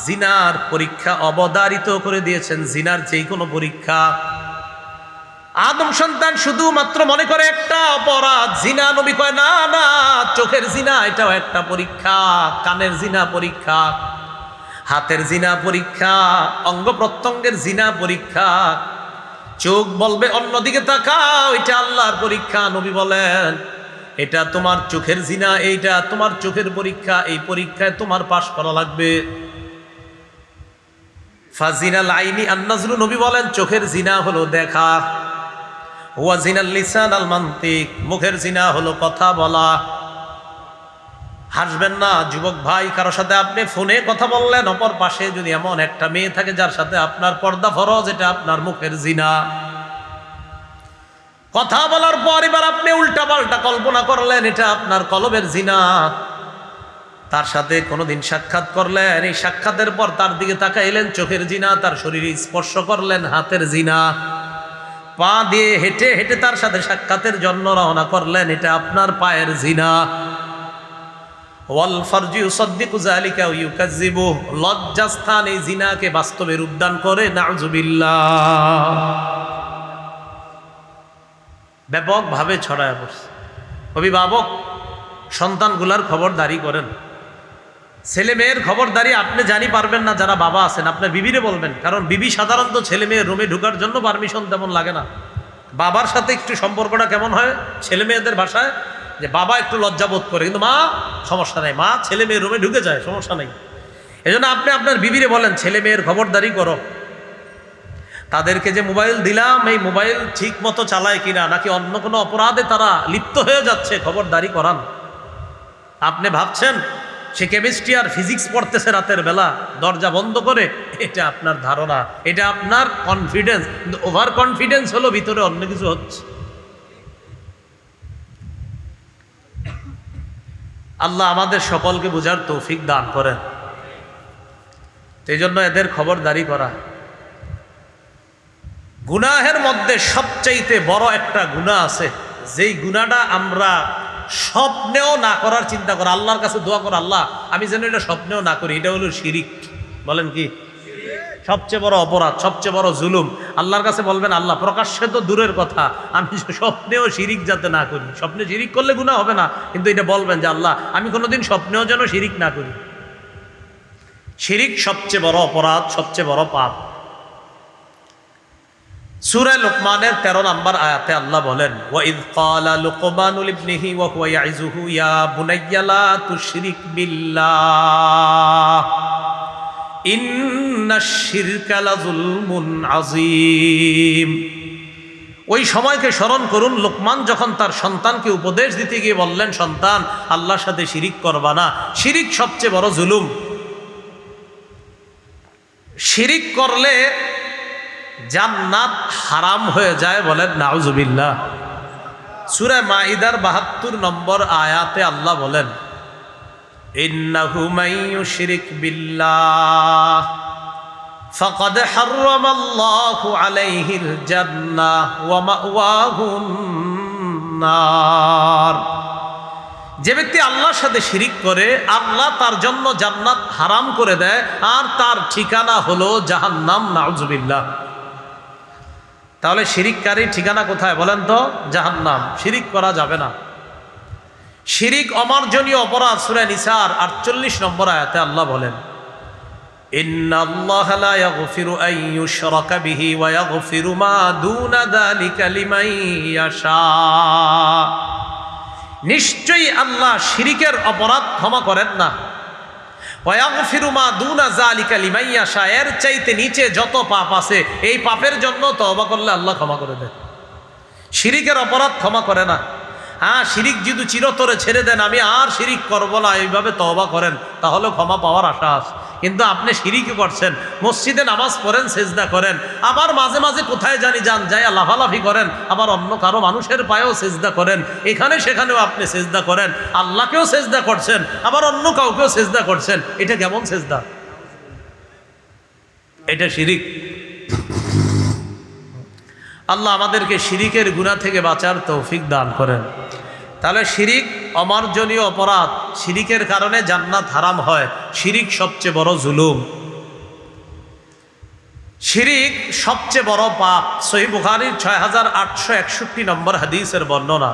জিনার পরীক্ষা অবধারিত করে দিয়েছেন, জিনার যে কোনো পরীক্ষা। আদম সন্তান শুধুমাত্র মনে করে একটা অপরাধ জিনা, নবী কয় না না, চোখের জিনা এটাও একটা পরীক্ষা, কানের জিনা পরীক্ষা, হাতের জিনা পরীক্ষা, অঙ্গ প্রত্যঙ্গের জিনা পরীক্ষা। চোখ বলবে অন্যদিকে তাকাও, এটা আল্লাহর পরীক্ষা। নবী বলেন এটা তোমার চোখের জিনা, এইটা তোমার চোখের পরীক্ষা, এই পরীক্ষায় তোমার পাশ করা লাগবে। ফাজিনাল আইনি আন-নাজরু, নবী বলেন চোখের জিনা হলো দেখা। ওয়া জিনাল লিসান আল মানতিক, মুখের জিনা হলো কথা বলা। হাসবেন না যুবক ভাই, কারো সাথে আপনি ফোনে কথা বললেন, অপর পাশে যদি এমন একটা মেয়ে থাকে যার সাথে আপনার পর্দা ফরজ, এটা আপনার মুখের জিনা। কথা বলার পর এবার আপনি উল্টা পাল্টা কল্পনা করলেন, এটা আপনার কলবের জিনা। তার সাথে কোনোদিন সাক্ষাৎ করলেন, এই সাক্ষাতের পর তার দিকে তাকাইলেন, চোখের জিনা। তার শরীরে স্পর্শ করলেন, হাতের জিনা। পা দিয়ে হেঁটে হেঁটে তার সাথে সাক্ষাতের জন্য রওনা করলেন, এটা আপনার পায়ের জিনা। ওয়াল ফারজু ইউসাদ্দিকু যালিকা ওয়া ইউকাযযিবু, লজ্জাস্থান এই জিনাকে বাস্তবে রূপদান করে, নাউযুবিল্লাহ। ব্যাপকভাবে ছড়ায় পড়ছে। অভিভাবক সন্তানগুলার খবরদারি করেন, ছেলে মেয়ের খবরদারি আপনি জানি পারবেন না, যারা বাবা আছেন আপনার বিবিরে বলবেন, কারণ বিবি সাধারণত ছেলে মেয়ের রুমে ঢুকার জন্য পারমিশন তেমন লাগে না। বাবার সাথে একটু সম্পর্কটা কেমন হয় ছেলে মেয়েদের ভাষায়, যে বাবা একটু লজ্জাবোধ করে, কিন্তু মা সমস্যা নেই, মা ছেলে মেয়ের রুমে ঢুকে যায়, সমস্যা নেই। এজন্য আপনি আপনার বিবিরে বলেন ছেলে মেয়ের খবরদারি করো, তাদেরকে যে মোবাইল দিলাম এই মোবাইল ঠিক মতো চালায় কিনা, নাকি অন্য কোনো অপরাধে তারা লিপ্ত হয়ে যাচ্ছে, খবরদারি করান। আপনি ভাবছেন সে কেমিস্ট্রি আর ফিজিক্স পড়তেছে রাতের বেলা দরজা বন্ধ করে, এটা আপনার ধারণা, এটা আপনার কনফিডেন্স, কিন্তু ওভার কনফিডেন্স হলো ভিতরে অন্য কিছু হচ্ছে। আল্লাহ আমাদের সকলকে বুঝার তৌফিক দান করেন। এই জন্য এদের খবরদারি করা। গুনাহের মধ্যে সবচাইতে বড় একটা গুনাহ আছে, যেই গুনাহটা আমরা স্বপ্নেও না করার চিন্তা করা, আল্লাহর কাছে দোয়া করা, আল্লাহ আমি যেন এটা স্বপ্নেও না করি, এটা হলো শিরিক। বলেন কি? সবচেয়ে বড় অপরাধ, সবচেয়ে বড় জুলুম। আল্লাহর কাছে বলবেন আল্লাহ প্রকাশ্যে তো দূরের কথা, আমি স্বপ্নেও শিরিক যাতে না করি। স্বপ্নে শিরিক করলে গুনাহ হবে না, কিন্তু এটা বলবেন যে আল্লাহ আমি কোনোদিন স্বপ্নেও যেন শিরিক না করি। শিরিক সবচেয়ে বড় অপরাধ, সবচেয়ে বড় পাপ। সূরা লুকমানের 13 নম্বর আয়াতে আল্লাহ বলেন, ওয়াইদ ক্বালা লুকমানু লিবনিহি ওয়া হুয়া ইয়াইযুহু ইয়া বুনাইয়া লা তুশরিক বিল্লাহ ইন্নাশ শিরকা লাযুলমুন আযীম। ওই সময়কে স্মরণ করুন, লোকমান যখন তার সন্তানকে উপদেশ দিতে গিয়ে বললেন, সন্তান আল্লাহর সাথে শিরিক করবা না, শিরিক সবচেয়ে বড় জুলুম। শিরিক করলে জান্নাত হারাম হয়ে যায়, বলেন নাউজুবিল্লাহ। সূরা মাইদার 72 নম্বর আয়াতে আল্লাহ বলেন, ইন্নাহু মাইয়ুশরিক বিল্লাহ ফাকাদ হাররামাল্লাহু আলাইহিল জান্নাহ ওয়া মাওয়াহুন নার। যে ব্যক্তি আল্লাহর সাথে শিরিক করে আল্লাহ তার জন্য জান্নাত হারাম করে দেয়, আর তার ঠিকানা হলো জাহান্নাম, নাউজুবিল্লাহ। তাহলে শিরিককারীর ঠিকানা কোথায় বলেন তো? জাহান্নাম। শিরিক করা যাবে না। শিরিক অমার্জনীয় অপরাধ। সূরা নিসার 48 নম্বর আয়াতে আল্লাহ বলেন, ইন্নাল্লাহা লা ইয়াগফিরু আন ইউশরাকা বিহি ওয়া ইয়াগফিরু মা দুনা যালিকা লিমান ইয়াশা। নিশ্চয়ই আল্লাহ শিরিকের অপরাধ ক্ষমা করেন না। ওয়া ইয়াগফিরু মা দুনা যালিকা লিমান ইয়াশা, এর চাইতে নিচে যত পাপ আছে এই পাপের জন্য তওবা করলে আল্লাহ ক্ষমা করে দেন। শিরিকের অপরাধ ক্ষমা করে না। হ্যাঁ, শিরিক যদি চিরতরে ছেড়ে দেন, আমি আর শিরিক করব না, এইভাবে তওবা করেন, তাহলে ক্ষমা পাওয়ার আশা আছে। কিন্তু আপনি শিরিকই করছেন, মসজিদে নামাজ পড়েন, সেজদা করেন, আবার মাঝে মাঝে কোথায় জানি যান, যাই লাফালাফি করেন, আবার অন্য কারো মানুষের পায়েও সেজদা করেন, এখানে সেখানেও আপনি সেজদা করেন, আল্লাহকেও সেজদা করছেন, আবার অন্য কাউকেও সেজদা করছেন। এটা কেমন সেজদা? এটা শিরিক। আল্লাহ আমাদেরকে শিরিকের গুনাহ থেকে বাঁচার তৌফিক দান করেন। তাহলে শিরিক অমার্জনীয় অপরাধ, শিরিকের কারণে জান্নাত হারাম হয়, শিরিক সবচেয়ে বড় জুলুম, শিরিক সবচেয়ে বড় পাপ। সহিহ বুখারীর 6861 নম্বর হাদিসের বর্ণনা,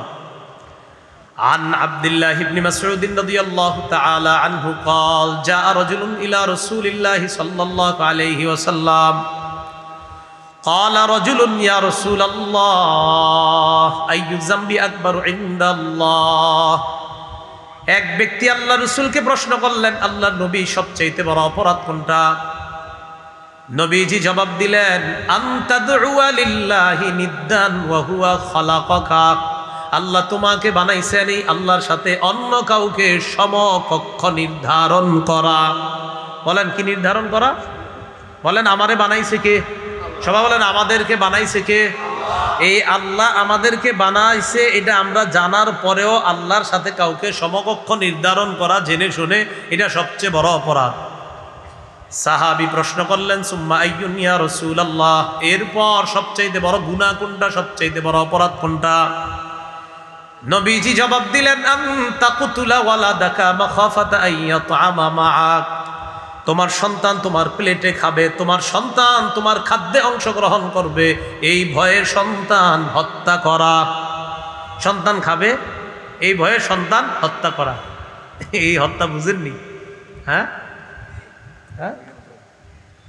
আন আব্দুল্লাহ ইবনে মাসউদ রাদিয়াল্লাহু তাআলা আনহু قال جاء رجل الى رسول الله صلى الله عليه وسلم قال رجل يا رسول الله أي الذنب أكبر عند الله। এক ব্যক্তি আল্লাহ রাসূলকে প্রশ্ন করলেন, আল্লাহর নবী সবচেয়ে বড় অপরাধ কোনটা? নবীজি জবাব দিলেন, আনতা দুআ লিল্লাহি নিদ্দান ওয়া হুয়া খালাকাকা। আল্লাহ তোমাকে বানাইছেন, এই আল্লাহর সাথে অন্য কাউকে সমকক্ষ নির্ধারণ করা। বলেন কি নির্ধারণ করা? বলেন আমারে বানাইছে কে? সবাই বলেন আমাদেরকে বানাইছে কে? এই আল্লাহ আমাদেরকে বানাইছে, এটা আমরা জানার পরেও আল্লাহর সাথে কাউকে সমকক্ষ নির্ধারণ করা জেনে শুনে, এটা সবচেয়ে বড় অপরাধ। সাহাবী প্রশ্ন করলেন, সুম্মা আইয়ুন ইয়া রাসূলুল্লাহ, এরপর সবচেয়ে বড় গুনাহ কোনটা, সবচেয়ে বড় অপরাধ কোনটা? নবীজি জবাব দিলেন, আনতা কুতুলা ওয়ালাদাকা মাখাফাতা আইয়াতআমা মাআক। তোমার সন্তান তোমার প্লেটে খাবে, তোমার সন্তান তোমার খাদ্যে অংশগ্রহণ করবে, এই ভয়ে সন্তান হত্যা করা। সন্তান খাবে এই ভয়ে সন্তান হত্যা করা, এই হত্যা বুঝেননি? হ্যাঁ হ্যাঁ,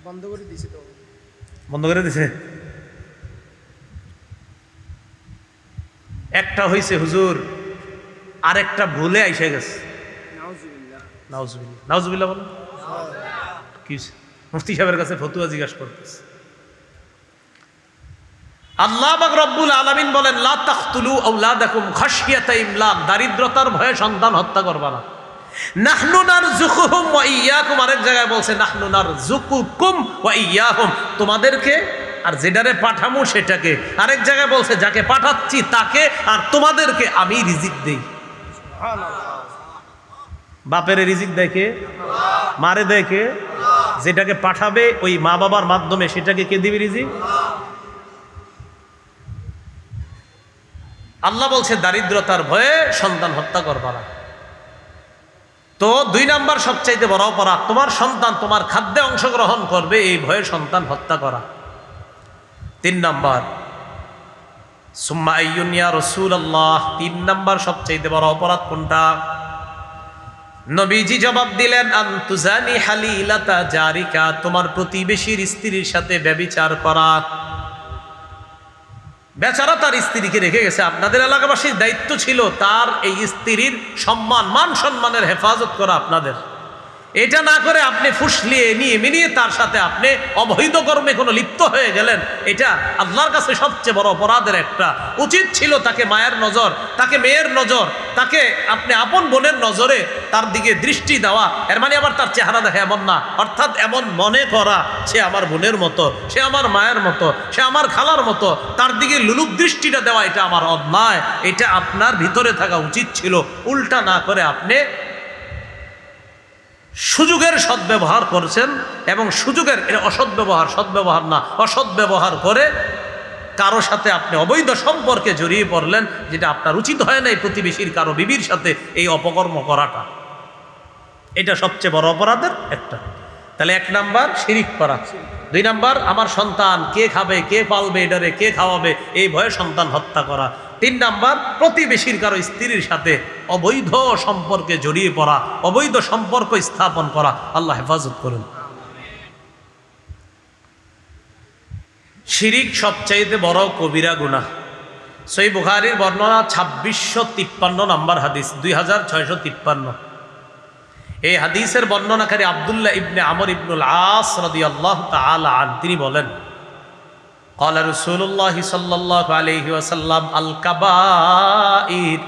বন্ধ করে দিছে তো, বন্ধ করে দিছে। একটা হইছে হুজুর, আরেকটা ভুলে আইসা গেছে। নাউজুবিল্লাহ, নাউজুবিল্লাহ বলো কি? মুফতি সাহেবের কাছে ফতুয়া জিজ্ঞাসা করতেছে। আল্লাহ পাক রব্বুল আলামিন বলেন, লা তাকতুলু আওলাদাকুম খাশিয়াতা ইমলাক, দারিদ্রতার ভয়ে সন্তান হত্যা করবা না। নাহনু নারযুকুহুম ওয়া ইয়্যাকুম, আরেক জায়গায় বলছে নাহনু নারযুকুকুম ওয়া ইয়্যাহুম, তোমাদেরকে আর যেটারে পাঠামু সেটাকে। আরেক জায়গায় বলছে যাকে পাঠাচ্ছি তাকে আর তোমাদেরকে আমি রিজিক দেই। বাপের রিজিক দেয় কে? মারে দেয় কে? যেটাকে পাঠাবে ওই মা বাবার মাধ্যমে সেটাকে কে দিবে রিজিক? আল্লাহ বলছে দারিদ্রতার ভয়ে সন্তান হত্যা করবা না। তো 2 নাম্বার সবচাইতে বড় অপরাধ, তোমার সন্তান তোমার খাদ্যে অংশগ্রহণ করবে এই ভয়ে সন্তান হত্যা করা। 3 নাম্বার, সুম্মা আইয়ুন ইয়া রাসূলুল্লাহ, 3 নাম্বার সবচাইতে বড় অপরাধ কোনটা? নবীজি জবাব দিলেন, আনতুজানি হালিলাতা জারিকা, তোমার প্রতিবেশীর স্ত্রীর সাথে ব্যভিচার করা। বেচারা তার স্ত্রীকে রেখে গেছে, আপনাদের এলাকাবাসীর দায়িত্ব ছিল তার এই স্ত্রীর সম্মান, মান সম্মানের হেফাজত করা আপনাদের। এটা না করে আপনি ফুসলিয়ে নিয়ে মিনিয়ে তার সাথে আপনি অবৈধ কর্মে কোনো লিপ্ত হয়ে গেলেন, এটা আল্লাহর কাছে সবচেয়ে বড় অপরাধের একটা। উচিত ছিল তাকে মায়ের নজর, তাকে মেয়ের নজর, তাকে আপনি আপন বোনের নজরে তার দিকে দৃষ্টি দেওয়া। এর মানে আবার তার চেহারা দেখে এমন না, অর্থাৎ এমন মনে করা সে আমার বোনের মতো, সে আমার মায়ের মতো, সে আমার খালার মতো, তার দিকে লুলুক দৃষ্টিটা দেওয়া এটা আমার অন্যায়। এটা আপনার ভিতরে থাকা উচিত ছিল। উল্টা না করে আপনি সুযোগের সদ্ব্যবহার করছেন, এবং সুযোগের এটা অসৎ ব্যবহার, সদ্ব্যবহার না, অসৎ ব্যবহার করে কারো সাথে আপনি অবৈধ সম্পর্কে জড়িয়ে পড়লেন, যেটা আপনার উচিত হয় না। এই প্রতিবেশীর কারো বিবির সাথে এই অপকর্ম করাটা, এটা সবচেয়ে বড় অপরাধের একটা। তাহলে 1 নাম্বার শিরিক করা। 2 নাম্বার, আমার সন্তান কে খাবে, কে পালবে, এটারে কে খাওয়াবে এই ভয়ে সন্তান হত্যা করা। 3 নাম্বার, প্রতিবেশীর কারো স্ত্রীর সাথে অবৈধ সম্পর্কে জড়িয়ে পড়া, অবৈধ সম্পর্ক স্থাপন করা। আল্লাহ হেফাজত করুন। শিরিক সবচাইতে বড় কবিরা গুনাহ। সহিহ বুখারীর বর্ণনা 2653 নম্বর হাদিস, 2653। এই হাদিসের বর্ণনাকারী আব্দুল্লাহ ইবনে আমর ইবনুল আস রাদিয়াল্লাহু তাআলা আনহু, তিনি বলেন, ক্বালা রাসূলুল্লাহ সাল্লাল্লাহু আলাইহি ওয়াসাল্লাম, আল কাবাইর,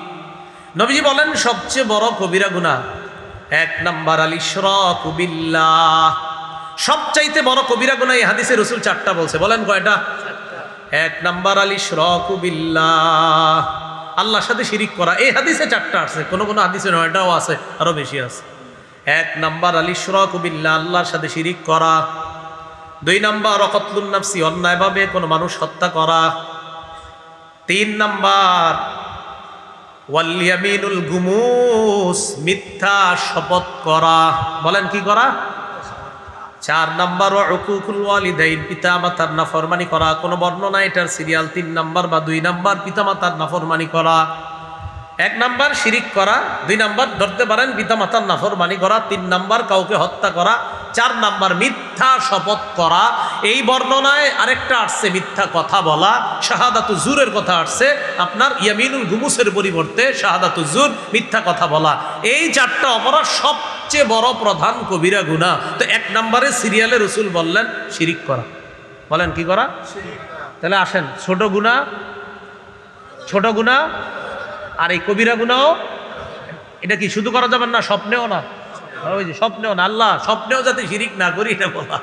নবীজি বলেন সবচেয়ে বড় কবিরা গুনাহ 1 নাম্বার আল ইশরাকু বিল্লাহ। সবচাইতে বড় কবিরা গুনাহ এই হাদিসে রাসূল 4টা বলছে। বলেন কয়টা? 1 নাম্বার আল ইশরাকু বিল্লাহ, আল্লাহর সাথে শিরিক করা। এই হাদিসে 4টা আছে, কোন কোন হাদিসে 9টাও আছে, আরো বেশি আছে। 1 নাম্বার আল ইশরাকু বিল্লাহ, আল্লাহর সাথে শিরিক করা। 2 নাম্বার কতলুন নাফসি, অন্যায়ভাবে কোনো মানুষ হত্যা করা। 3 নাম্বার ওয়াল ইয়ামিনুল গুমুস, মিথ্যা শপথ করা। বলেন কি করা? 4 নাম্বার উকুকুল ওয়ালিদাইন, পিতা মাতার নাফরমানি করা। কোনো বর্ণনা এটার সিরিয়াল 3 নাম্বার বা 2 নাম্বার পিতা মাতার নাফরমানি করা। 1 নাম্বার শিরিক করা, 2 নাম্বার ধরতে পারেন পিতা মাতার নাফরমানি করা, 3 নাম্বার কাউকে হত্যা করা, 4 নাম্বার মিথ্যা শপথ করা। এই বর্ণনায় আরেকটা আসছে মিথ্যা কথা বলা, শাহাদাতু জুরের কথা আসছে, আপনার ইয়ামিনুল গুমুসের পরিবর্তে শাহাদাতু জুর, মিথ্যা কথা বলা। এই 4টা অপরাধ সবচেয়ে বড় প্রধান কবিরা গুনাহ। তো 1 নম্বরে সিরিয়ালে রাসূল বললেন শিরিক করা। বলেন কি করা? তাহলে আসেন, ছোট গুনাহ, ছোট গুনাহ আর এই কবিরা গুনাহ, এটা কি শুধু করা যাবে না? স্বপ্নেও না, ওই যে স্বপ্নেও না, আল্লাহ স্বপ্নেও যাতে শিরিক না করি এটা বলা।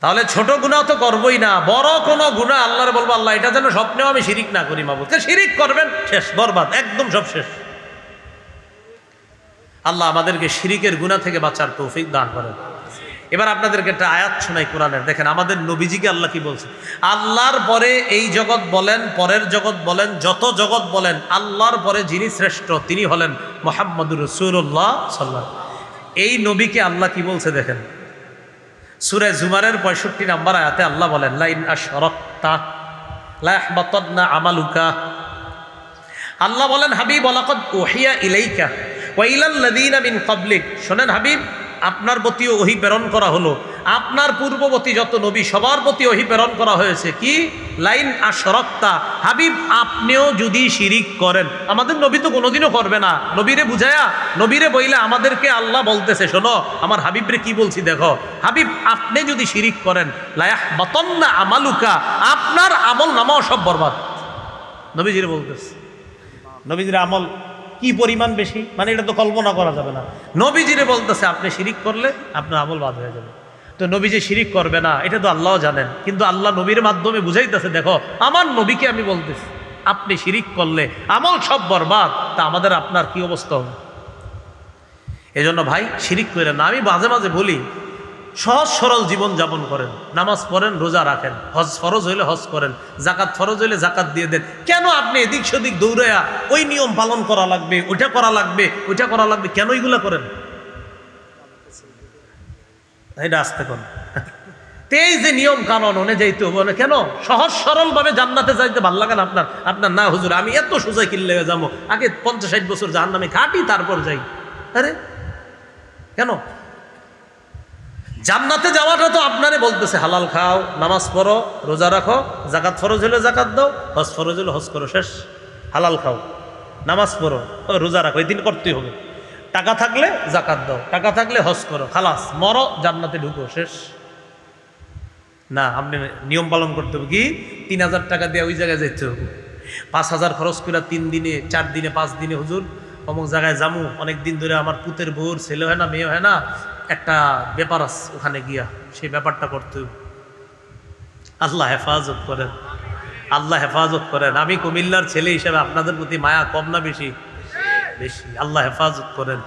তাহলে ছোট গুনাহ তো করবই না, বড় কোনো গুনাহ আল্লাহরে বলবো আল্লাহ এটা যেন স্বপ্নেও আমি শিরিক না করি। মাবুদ শিরিক করবেন, শেষ, বরবাদ, একদম সব শেষ। আল্লাহ আমাদেরকে শিরিকের গুনাহ থেকে বাঁচার তৌফিক দান করেন। এবার আপনাদেরকে একটা আয়াত শোনাই কোরআনের, দেখেন আমাদের নবীজিকে আল্লাহ কি বলছে। আল্লাহর পরে এই জগৎ বলেন, পরের জগৎ বলেন, যত জগৎ বলেন, আল্লাহর পরে যিনি শ্রেষ্ঠ তিনি হলেন মুহাম্মদুর রাসূলুল্লাহ সাল্লাল্লাহু আলাইহি ওয়াসাল্লাম। এই নবীকে আল্লাহ কি বলছে দেখেন, সূরা জুমারের 65 নম্বর আয়াতে আল্লাহ বলেন, লা ইন আশরাকতা লা ইয়াহবাতান্না আমালুকা। আল্লাহ বলেন, হাবিব ওয়ালাকাদ উহিয়া ইলাইকা ওয়া ইলাল্লাযীনা মিন ক্বাবলিক, শোনেন হাবিব, আপনার প্রতিও ওহী প্রেরণ করা হলো, আপনার পূর্ববর্তী যত নবী সবার প্রতি ওহী প্রেরণ করা হয়েছে। কি? লাইন আশরাকতা, হাবিব আপনিও যদি শিরিক করেন। আমাদের নবী তো কোনোদিনও করবে না, নবীরে বুঝায়া নবীরে বইলে আমাদেরকে আল্লাহ বলতেছে, শোনো আমার হাবিবরে কি বলছি দেখো, হাবিব আপনি যদি শিরিক করেন লা ইয়াহবাতান্না আমালুকা, আপনার আমল নামাও সব বরবাদ। নবীজিরে বলতেছে, নবীজির আমল কি পরিমাণ বেশি, মানে এটা তো কল্পনা করা যাবে না। নবীজিরে বলতেছে আপনি শিরিক করলে আপনার আমল বাদ হয়ে যাবে। তো নবী যে শিরিক করবে না এটা তো আল্লাহও জানেন, কিন্তু আল্লাহ নবীর মাধ্যমে বুঝাইতেছে, দেখো আমার নবীকে আমি বলতেছি আপনি শিরিক করলে আমল সব বরবাদ, তা আমাদের আপনার কি অবস্থা হবে? এজন্য ভাই শিরিক করেন না। আমি মাঝে মাঝে বলি, সহজ সরল জীবন যাপন করেন, নামাজ পড়েন, রোজা রাখেন, হজ ফরজ হইলে হজ করেন, জাকাত ফরজ হইলে জাকাত দিয়ে দেন। কেন আপনি এদিক সেদিক দৌড়াইয়া ওই নিয়ম পালন করা লাগবে, ওইটা করা লাগবে, ওইটা করা লাগবে, কেন এইগুলা করেন? এটা আসতে করেন তেই যে নিয়ম কানুন অনুযায়ী তো বলে, কেন সহজ সরল ভাবে জান্নাতে যাইতে ভালো লাগে না আপনার? আপনার না হুজুর আমি এত সোজা কিনলে যাবো, আগে 50-60 বছর জাহান্নামে খাটি তারপর যাই। আরে কেন? জান্নাতে যাওয়াটা তো আপনারে বলতেছে, হালাল খাও, নামাজ পড়ো, রোজা রাখো, জাকাত ফরজ হলে জাকাত দাও, হজ ফরজ হলে হজ করো, শেষ। হালাল খাও, নামাজ পড়ো, রোজা রাখো, এই দিন করতেই হবে। টাকা থাকলে জাকাত দাও, টাকা থাকলে হজ করো, খালাস, মরো, জান্নাতে ঢুকো, শেষ। না, আপনি নিয়ম পালন করতে হবে। কি? 3000 টাকা দিয়ে ওই জায়গায় যেতে হবে, 5000 খরচ করে 3 দিনে 4 দিনে 5 দিনে হুজুর অমুক জায়গায় যামু, অনেক দিন ধরে আমার পুতের বউর ছেলে হয় না, মেয়ে হয় না, একটা ব্যাপার আছে ওখানে গিয়া সেই ব্যাপারটা করতে হবে। আল্লাহ হেফাজত করেন, আল্লাহ হেফাজত করেন। আমি কুমিল্লার ছেলে হিসেবে আপনাদের প্রতি মায়া কম না বেশি? বেশি। আল্লাহ হেফাজত করেন।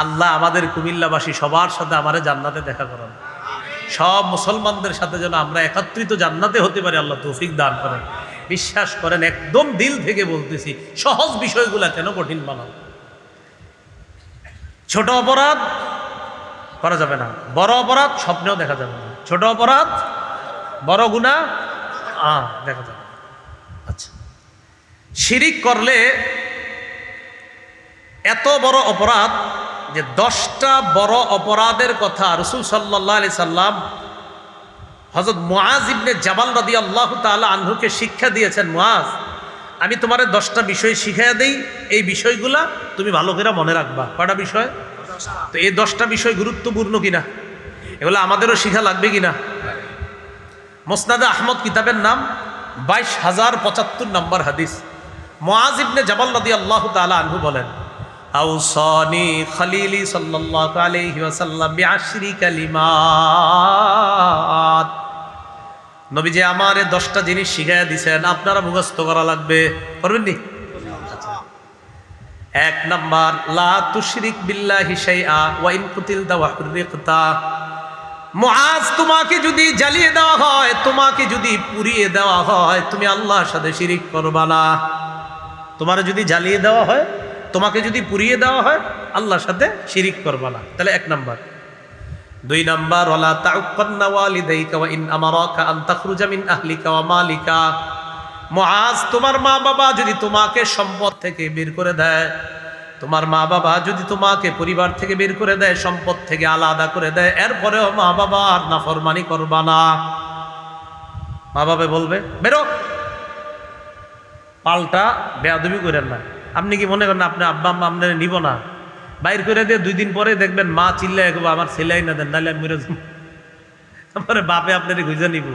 আল্লাহ আমাদের কুমিল্লাবাসী সবার সাথে আমারে জান্নাতে দেখা করান, সব মুসলমানদের সাথে যেন আমরা একত্রিত জান্নাতে হতে পারি, আল্লাহ তৌফিক দান করেন। বিশ্বাস করেন, একদম দিল থেকে বলতেছি, সহজ বিষয়গুলা কেন কঠিন বানান? ছোট অপরাধ করা যাবে না, বড় অপরাধ স্বপ্নেও দেখা যাবে না, ছোট অপরাধ বড় গুনাহ দেখা যাবে না। আচ্ছা, শিরিক করলে এত বড় অপরাধ যে 10টা বড় অপরাধের কথা রাসূল সাল্লাল্লাহু আলাইহি সাল্লাম হযরত মুআজ ইবনে জাবাল রাদিয়াল্লাহু তাআলা আনহুকে শিক্ষা দিয়েছেন, মুআজ আমি তোমারে 10টা বিষয় শিখাইয়া দেই, এই বিষয়গুলা তুমি ভালো করে মনে রাখবা। কয়টা বিষয়? তো এই 10টা বিষয় গুরুত্বপূর্ণ কিনা, এগুলো আমাদেরও শিখা লাগবে কিনা? মুসনাদে আহমদ কিতাবের নাম 22075 নম্বর হাদিস। মুআজ ইবনে জাবাল রাদিয়াল্লাহু তাআলা আনহু বলেন, আউসানি খলিলি সাল্লাল্লাহু আলাইহি ওয়াসাল্লাম বিআশরি কালিমাত, নবীজি আমারে 10টা জিনিস শিখাইয়া দিয়েছেন, আপনারা মুখস্থ করা লাগবে। করবেন নি? 1 নাম্বার, লা তুশরিক বিল্লাহি শাইআ ওয়া ইন কুতিলতা ওয়া হুররিকতা। মুআজ, তোমাকে যদি জ্বালিয়ে দেওয়া হয়, তোমাকে যদি পুড়িয়ে দেওয়া হয়, তুমি আল্লাহর সাথে শিরিক করবা না। তোমার যদি জ্বালিয়ে দেওয়া হয়, তোমাকে যদি পুড়িয়ে দেওয়া হয়, আল্লাহর সাথে শিরিক করবা না। তাহলে 1 নাম্বার। 2 নাম্বার, ওয়ালা তাউক্কান্না ওয়ালিদাইকা ওয়া ইন আমারাকা আন তাখরুজা মিন আহলিকা ওয়া মালিকা। মুআজ, তোমার মা বাবা যদি তোমাকে সম্পদ থেকে বের করে দেয়, তোমার মা বাবা যদি তোমাকে পরিবার থেকে বের করে দেয়, সম্পদ থেকে আলাদা করে দেয়, এরপরেও মা বাবার নাফরমানি করবা না। মা বাবা বলবে বেরো, পাল্টা বেয়াদবি করেন না। আপনি কি মনে করেন আপনি আব্বা আম্মা আপনারা নিব না? বাইর করে দিয়ে 2 দিন পরে দেখবেন মা চিল্লায় আমার ছেলে না দেন, নাহলে আমি মরে যাব। তারপরে বাপে আপনারা খুঁজে নিব,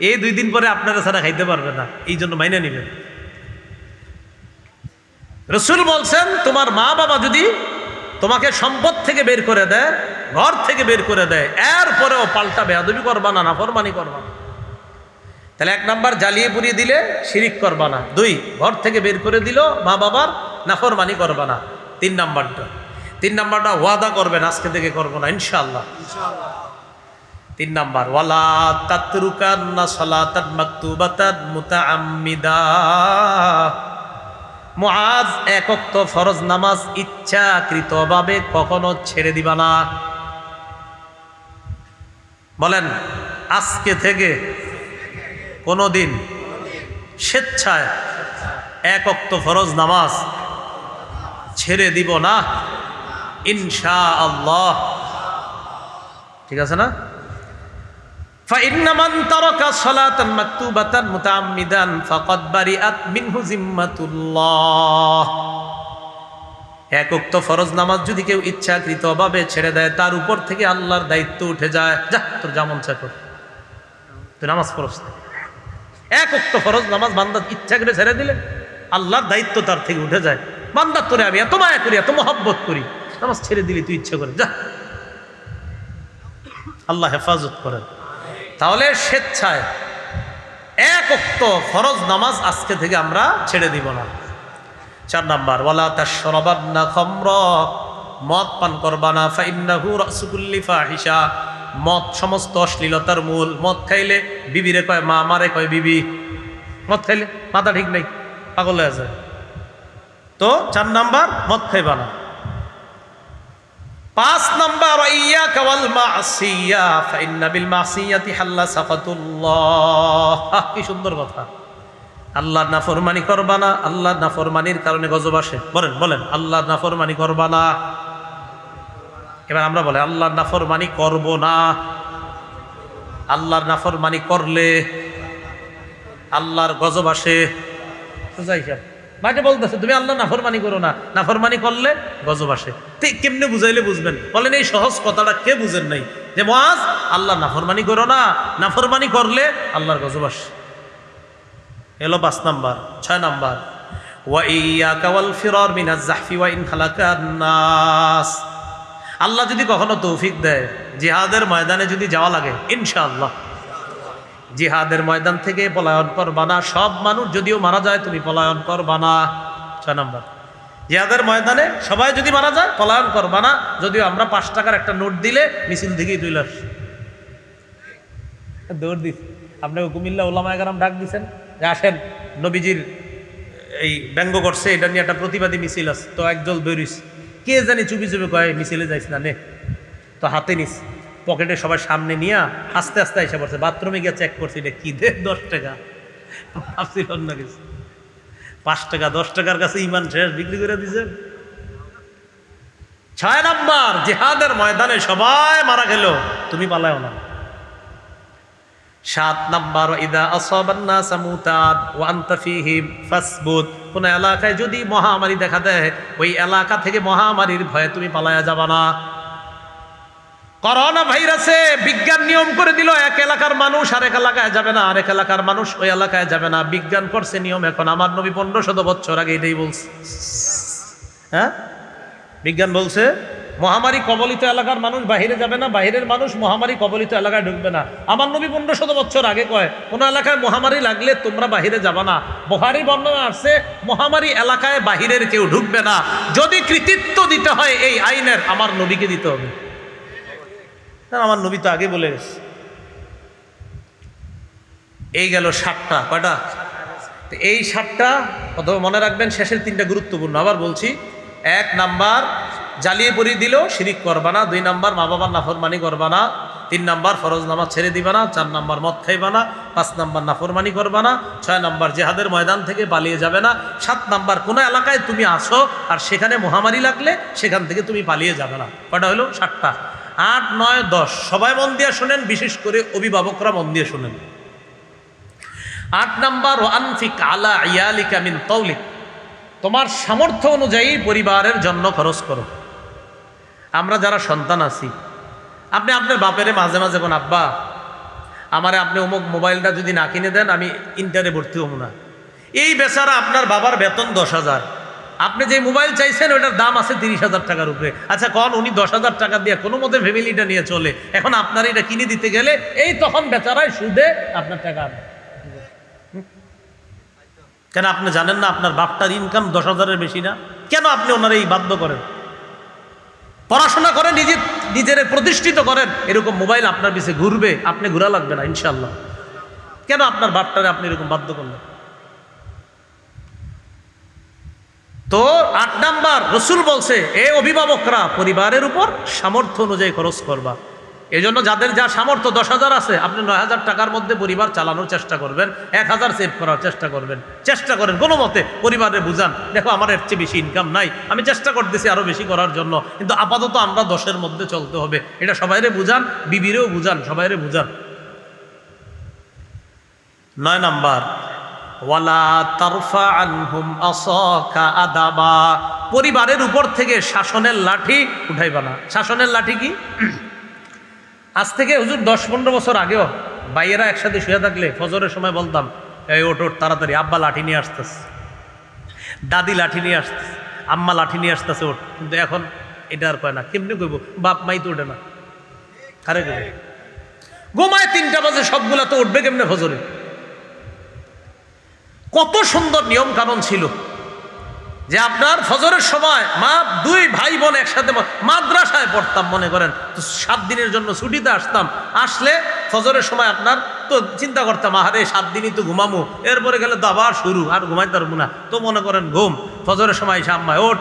এই 2 দিন পরে আপনারা ছাড়া খাইতে পারবে না, এই জন্য মাইনে নিবেন। রাসূল বলছেন, তোমার মা বাবা যদি তোমাকে সম্পদ থেকে বের করে দেয়, ঘর থেকে বের করে দেয়, এরপরেও পাল্টা বেয়াদবি করবা না, নাফরমানি করবা না। তাহলে 1 নাম্বার, জ্বালিয়ে পুড়িয়ে দিলে শিরিক করবা না। 2, ঘর থেকে বের করে দিল, মা বাবার নাফরমানি করবা না। 3 নাম্বারটা ওয়াদা করবেন, আজকে থেকে করবো না ইনশাআল্লাহ। তিন নাম্বার, ওয়ালা তাতরুকান্না সালাতান মাকতুবাতান মুতাআম্মিদা। মুআজ এক ওয়াক্ত ফরজ নামাজ ইচ্ছাকৃতভাবে কখনো ছেড়ে দিবা না। বলেন, আজকে থেকে কোনোদিন স্বেচ্ছায় এক ওয়াক্ত ফরজ নামাজ ছেড়ে দিব না ইনশাআল্লাহ। ঠিক আছে না? فإن من ترك صلاة مكتوبة متعمدا فقد برئت منه ذمة الله। এক ওয়াক্ত ফরজ নামাজ যদি কেউ ইচ্ছাকৃতভাবে ছেড়ে দেয়, তার উপর থেকে আল্লাহর দায়িত্ব উঠে যায়। যা, তোর যেমন চা কর, তুই নামাজ পড়স না। এক ওয়াক্ত ফরজ নামাজ বান্দা ইচ্ছা করে ছেড়ে দিলে আল্লাহর দায়িত্ব তার থেকে উঠে যায়। বান্দা, তোরে আমি এত মায়া করি, এত মহব্বত করি, নামাজ ছেড়ে দিলি তুই ইচ্ছা করে, যা। আল্লাহ হেফাজত করেন। তাহলে স্বেচ্ছায় এক ওয়াক্ত ফরজ নামাজ আজকে থেকে আমরা ছেড়ে দিব না। 4 নাম্বার, ওয়ালা তাশরাবান্না খামরা, মদ পান করবা না। ফাইন্নাহু রাসু কুল্লি ফাহিশা, মদ সমস্ত অশ্লীলতার মূল। মদ খাইলে বিবিরে কয় মা, আমারে কয় বিবি। মদ খাইলে মাথা ঠিক নাই, পাগল হয়ে যায়। তো 4 নাম্বার, মদ খাইবা না। 5 নাম্বার, ইয়াকা ওয়াল মাসিয়া ফাইন্না বিল মাসিয়াতি হাল্লা সাফাতুল্লাহ। কি সুন্দর কথা। আল্লাহর নাফরমানি করবা না। আল্লাহর নাফরমানির কারণে গজব আসে। বলেন বলেন, আল্লাহর নাফরমানি করবা না। এবার আমরা বলে, আল্লাহর নাফরমানি করব না। আল্লাহর নাফরমানি করলে আল্লাহর গজব আসে। সোজা হিসাব। মাঝে বলতেছে তুমি আল্লাহ নাফরমানি করো না, নাফরমানি করলে গজব আসে। ঠিক কেমনে বুঝাইলে বুঝবেন? বলেন, এই সহজ কথাটা কে বুঝেন নাই যে মুআজ আল্লাহ নাফরমানি করো না, নাফরমানি করলে আল্লাহর গজব আসে। এলো 5 নাম্বার। 6 নাম্বার, ওয়া ইয়াকা ওয়াল ফিরার মিনাজ জাহফি ওয়া ইন খালাকান নাস। আল্লাহ যদি কখনো তৌফিক দেয়, জিহাদের ময়দানে যদি যাওয়া লাগে, ইনশাআল্লাহ জিহাদের ময়দান থেকে পলায়ন করবা না। সব মানুষ যদিও মারা যায়, তুমি পলায়ন করবা না। 6 নাম্বার, জিহাদের ময়দানে সবাই যদি মারা যায়, পলায়ন করবা না। যদিও আমরা 5 টাকার একটা নোট দিলে মিছিল থেকেই 2 লাখ দৌড় দিস। আপনাকে কুমিল্লা ওলামায়ে কেরাম ডাক দিচ্ছেন যে আসেন, নবীজির এই ব্যঙ্গ করছে, এটা নিয়ে একটা প্রতিবাদী মিছিল আছে। তো একদল বেরিস, কে জানি চুপি চুপি কয় মিছিলে যাইস না নে। তো হাতে নিস, পকেটে সবাই সামনে নিয়ে আস্তে আস্তে এসে পড়ছে। বাথরুমে গিয়ে চেক করছি, এটা কি দে, 10 টাকা। ভাবছিল অন্য কিছু। 5 টাকা 10 টাকার কাছে ইমান শেষ, বিক্রি করে দিছে। 6 নাম্বার, জিহাদের ময়দানে সবাই মারা গেল, তুমি পালায়ও না। 7 নাম্বার, ইদা আসাবান নাস মুতাদ ওয়া আনতা ফীহিম ফাসবুত। কোন এলাকায় যদি মহামারী দেখা দেয়, ওই এলাকা থেকে মহামারীর ভয়ে তুমি পালায়া যাবা না। করোনা ভাইরাসে বিজ্ঞান নিয়ম করে দিল, এক এলাকার মানুষ আরেক এলাকায় যাবে না, আরেক এলাকার মানুষ ওই এলাকায় যাবে না। বিজ্ঞান করছে নিয়ম। এখন আমার নবী 1500 বছর আগে এটাই বলছে। হ্যাঁ, বিজ্ঞান বলছে মহামারী কবলিত এলাকার মানুষ বাহিরে যাবে না, বাহিরের মানুষ মহামারী কবলিত এলাকায় ঢুকবে না। আমার নবী 1500 বছর আগে কয়, কোন এলাকায় মহামারী লাগলে তোমরা বাহিরে যাবা না। বুখারী বর্ণনা আসছে, মহামারী এলাকায় বাহিরের কেউ ঢুকবে না। যদি কৃতিত্ব দিতে হয় এই আইনের, আমার নবীকে দিতে হবে। আমার নবী তো আগে বলে গেছে। এই গেল 7টা। কয়টা? এই 7টা অথবা মনে রাখবেন, শেষের 3টা গুরুত্বপূর্ণ। আবার বলছি, 1 নাম্বার জ্বালিয়ে পরিয়ে দিল, শিরিক করবা না। 2 নাম্বার মা বাবার নাফরমানি করবা না। 3 নাম্বার ফরজ নামাজ ছেড়ে দিবা না। 4 নাম্বার মদ খাইবা না। 5 নাম্বার নাফরমানি করবা না। 6 নাম্বার জিহাদের ময়দান থেকে পালিয়ে যাবে না। 7 নাম্বার কোনো এলাকায় তুমি আসো আর সেখানে মহামারী লাগলে সেখান থেকে তুমি পালিয়ে যাবে না। কয়টা হলো? 7টা। 8, 9, 10 সবাই মন দিয়ে শোনেন, বিশেষ করে অভিভাবকরা মন দিয়ে শোনেন। 8 নাম্বার, ওয়ানফিক আলা ইয়ালিকা মিন তাওলিক। তোমার সামর্থ্য অনুযায়ী পরিবারের জন্য খরচ করো। আমরা যারা সন্তান আছি, আপনি আপনার বাপেরে মাঝে মাঝে কোন আব্বা আমারে আপনি অমুক মোবাইলটা যদি না কিনে দেন আমি ইন্টারে ভর্তি হব না। এই বেচারা আপনার বাবার বেতন 10,000, আপনি যে মোবাইল চাইছেন ওটার দাম আছে 30,000 টাকার উপরে। আচ্ছা কন, উনি 10,000 টাকা দিয়ে কোনো মতে ফ্যামিলিটা নিয়ে চলে, এখন আপনার এটা কিনে দিতে গেলে এই তখন বেচারায় সুদে আপনার টাকা আনে। কেন আপনি জানেন না আপনার বাপটার ইনকাম 10,000-এর বেশি না? কেন আপনি ওনার এই বাধ্য করেন? পড়াশোনা করে নিজের প্রতিষ্ঠিত করেন, এরকম মোবাইল আপনার পিছে ঘুরবে, আপনি ঘোরা লাগবে না ইনশাআল্লাহ। কেন আপনার বাপটারে আপনি এরকম বাধ্য করলেন? তো 8 নাম্বার, রসুল বলছে এ অভিভাবকরা পরিবারের উপর সামর্থ্য অনুযায়ী খরচ করবা। এই জন্য যাদের যা সামর্থ্য 10,000 আছে, আপনি 9,000 টাকার মধ্যে পরিবার চালানোর চেষ্টা করবেন, 1,000 সেভ করার চেষ্টা করবেন। চেষ্টা করেন কোনো মতে পরিবারে বুঝান, দেখো আমার এর চেয়ে বেশি ইনকাম নাই, আমি চেষ্টা করতেছি আরো বেশি করার জন্য, কিন্তু আপাতত আমরা 10-এর মধ্যে চলতে হবে। এটা সবাইরে বুঝান, বিবিরেও বুঝান, সবাইরে বুঝান। 9 নাম্বার, ওয়ালা তারফা আনহুম আসাকা আদাবা, পরিবারের উপর থেকে শাসনের লাঠি উঠাইবা না। শাসনের লাঠি কি? আজ থেকে হুজুর 10-15 বছর আগেও ভাইয়েরা একসাথে শুয়ে থাকলে ফজরের সময় বলতাম, এই ওঠ তাড়াতাড়ি, আব্বা লাঠি নিয়ে আসতেছে, দাদি লাঠি নিয়ে আসতেছে, আম্মা লাঠি নিয়ে আসতেছে, ওঠ। কিন্তু এখন এটা আর কয় না। কেমনি কইব? বাপ মাই তো ওঠে না, আরে ঘুমায় 3টা বাজে, সবগুলা তো উঠবে কেমনে ফজরে? কত সুন্দর নিয়ম কানুন ছিল যে আপনার ফজরের সময় মা 2 ভাই বোন একসাথে মাদ্রাসায় পড়তাম, মনে করেন তো 7 দিনের জন্য ছুটিতে আসতাম, আসলে ফজরের সময় আপনার তো চিন্তা করতাম, আহারে 7 দিনই তো ঘুমামু, এরপরে গেলে তো আবার শুরু, আর ঘুমাইতে পারবো না, তো মনে করেন ঘুম। ফজরের সময় এসে আম্মায় ওঠ,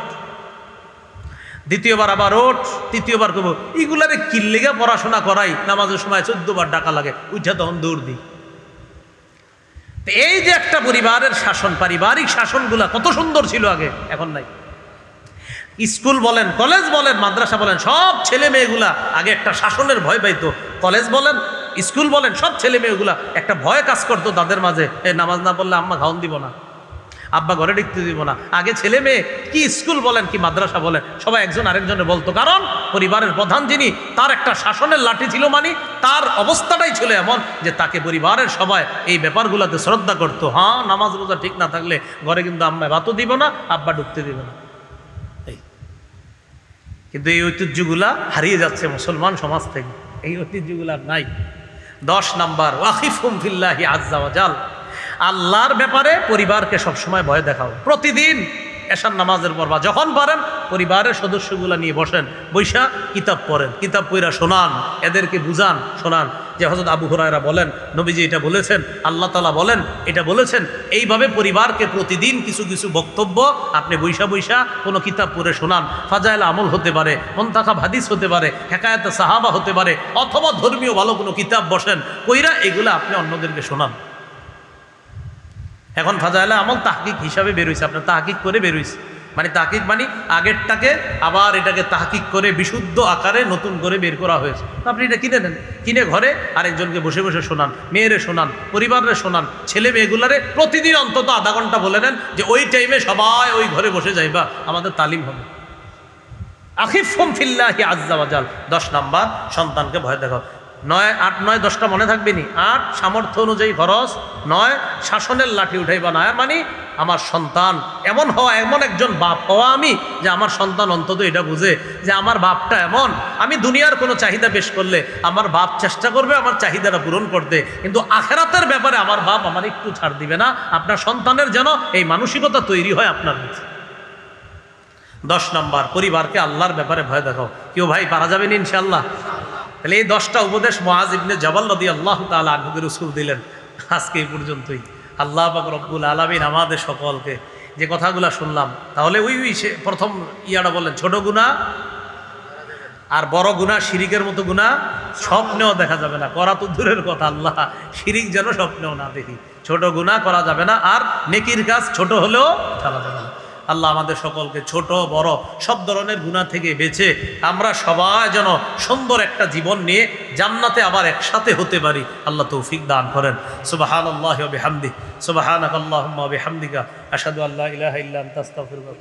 দ্বিতীয়বার আবার ওঠ, তৃতীয়বার করবো। এগুলারে কিল্লেগে পড়াশোনা করাই, নামাজের সময় 14 বার ডাকা লাগে, উঠা তখন দৌড় দিই। এই যে একটা পরিবারের শাসন, পারিবারিক শাসনগুলা কত সুন্দর ছিল আগে, এখন নাই। স্কুল বলেন, কলেজ বলেন, মাদ্রাসা বলেন, সব ছেলে মেয়েগুলা আগে একটা শাসনের ভয় পাইতো। কলেজ বলেন, স্কুল বলেন, সব ছেলে মেয়েগুলা একটা ভয় কাজ করতো তাদের মাঝে, এই নামাজ না পড়লে আম্মা খাওয়ান দিব না, আব্বা ঘরে ঢুকতে দিব না। আগে ছেলে মেয়ে কি স্কুল বলেন কি মাদ্রাসা বলেন, সবাই একজন আরেকজনে বলতো, কারণ পরিবারের প্রধান যিনি, তার একটা শাসনের লাঠি ছিল, মানে তার অবস্থাটাই ছিল এমন যে তাকে পরিবারের সবাই এই ব্যাপারগুলোতে শ্রদ্ধা করতো। হ্যাঁ, নামাজ রোজা ঠিক না থাকলে ঘরে কিন্তু আম্মা ভাতও দিব না, আব্বা ঢুকতে দিব না। কিন্তু এই ঐতিহ্যগুলা হারিয়ে যাচ্ছে মুসলমান সমাজ থেকে, এই ঐতিহ্যগুলা নাই। 10 নাম্বার, ওয়াখিফহুম ফিল্লাহি আযজা ওয়া জাল, আল্লাহর ব্যাপারে পরিবারকে সবসময় ভয় দেখাও। প্রতিদিন এশার নামাজের পর বা যখন পারেন পরিবারের সদস্যগুলা নিয়ে বসেন, বৈশা কিতাব পড়েন, কিতাব পড়া শোনান, এদেরকে বুঝান, শোনান যে হযরত আবু হুরায়রা বলেন নবীজি এটা বলেছেন, আল্লাহ তাআলা বলেন এটা বলেছেন। এইভাবে পরিবারকে প্রতিদিন কিছু কিছু বক্তব্য আপনি বৈশা বৈশা কোনো কিতাব পড়ে শোনান। ফাজাইল আমল হতে পারে, মুনতাখাব হাদিস হতে পারে, হেকায়াতে সাহাবা হতে পারে, অথবা ধর্মীয় ভালো কোনো কিতাব বসেন কইরা এগুলা আপনি অন্যদেরকে শোনান। এখন ফাজাইলে আমল তাহকিক হিসাবে বেরোইছে, আপনার তাহকিক করে বেরোইছে, মানে তাহকিক মানে আগেরটাকে আবার এটাকে তাহকিক করে বিশুদ্ধ আকারে নতুন করে বের করা হয়েছে। আপনি এটা কিনে নেন, কিনে ঘরে আরেকজনকে বসে বসে শোনান, মেয়েরে শোনান, পরিবারে শোনান, ছেলে মেয়েগুলারে প্রতিদিন অন্তত আধা ঘন্টা বলে নেন যে ওই টাইমে সবাই ওই ঘরে বসে যাইবা, আমাদের তালিম হবে। আখিফহুম ফিল্লাহি আযজা ওয়া জাল। 10 নাম্বার, সন্তানকে ভয় দেখাও। 9, 8, 9, 10টা মনে থাকবে নি। 8 সামর্থ্য অনুযায়ী খরচ, 9 শাসনের লাঠি উঠাইবা না। মানে আমার সন্তান এমন হওয়া, এমন একজন বাপ হওয়া আমি যে আমার সন্তান অন্তত এটা বুঝে যে আমার বাপটা এমন, আমি দুনিয়ার কোনো চাহিদা পেশ করলে আমার বাপ চেষ্টা করবে আমার চাহিদাটা পূরণ করতে, কিন্তু আখিরাতের ব্যাপারে আমার বাপ আমার একটু ছাড় দিবে না। আপনার সন্তানের যেন এই মানসিকতা তৈরি হয় আপনার কাছে। 10 নাম্বার, পরিবারকে আল্লাহর ব্যাপারে ভয় দেখাও। কেউ ভাই পারা যাবেন ইনশাআল্লাহ? তাহলে এই 10টা উপদেশ মুআয ইবনে জাবাল রাদিয়াল্লাহু তাআলা আনহুকে রাসূল দিলেন। আজকে এই পর্যন্তই। আল্লাহ পাক রব্বুল আলামিন আমাদের সকলকে যে কথাগুলো শুনলাম, তাহলে ওই প্রথম ইয়াটা বললেন, ছোট গুনাহ আর বড় গুনাহ, শিরিকের মতো গুনাহ স্বপ্নেও দেখা যাবে না, করা তো দূরের কথা, আল্লাহ শিরিক যেন স্বপ্নেও না দেখি। ছোট গুনাহ করা যাবে না, আর নেকির কাজ ছোট হলেও ছাড়া যাবে না। আল্লাহ আমাদের সকলকে ছোট বড় সব ধরনের গুনাহ থেকে বেঁচে আমরা সবাই যেন সুন্দর একটা জীবন নিয়ে জান্নাতে আবার একসাথে হতে পারি, আল্লাহ তৌফিক দান করেন। সুবহানাল্লাহি ওয়া বিহামদিহি, সুবহানাকাল্লাহুম্মা ওয়া বিহামদিকা, আশহাদু আল্লা ইলাহা ইল্লা আনতা আস্তাগফিরুকা।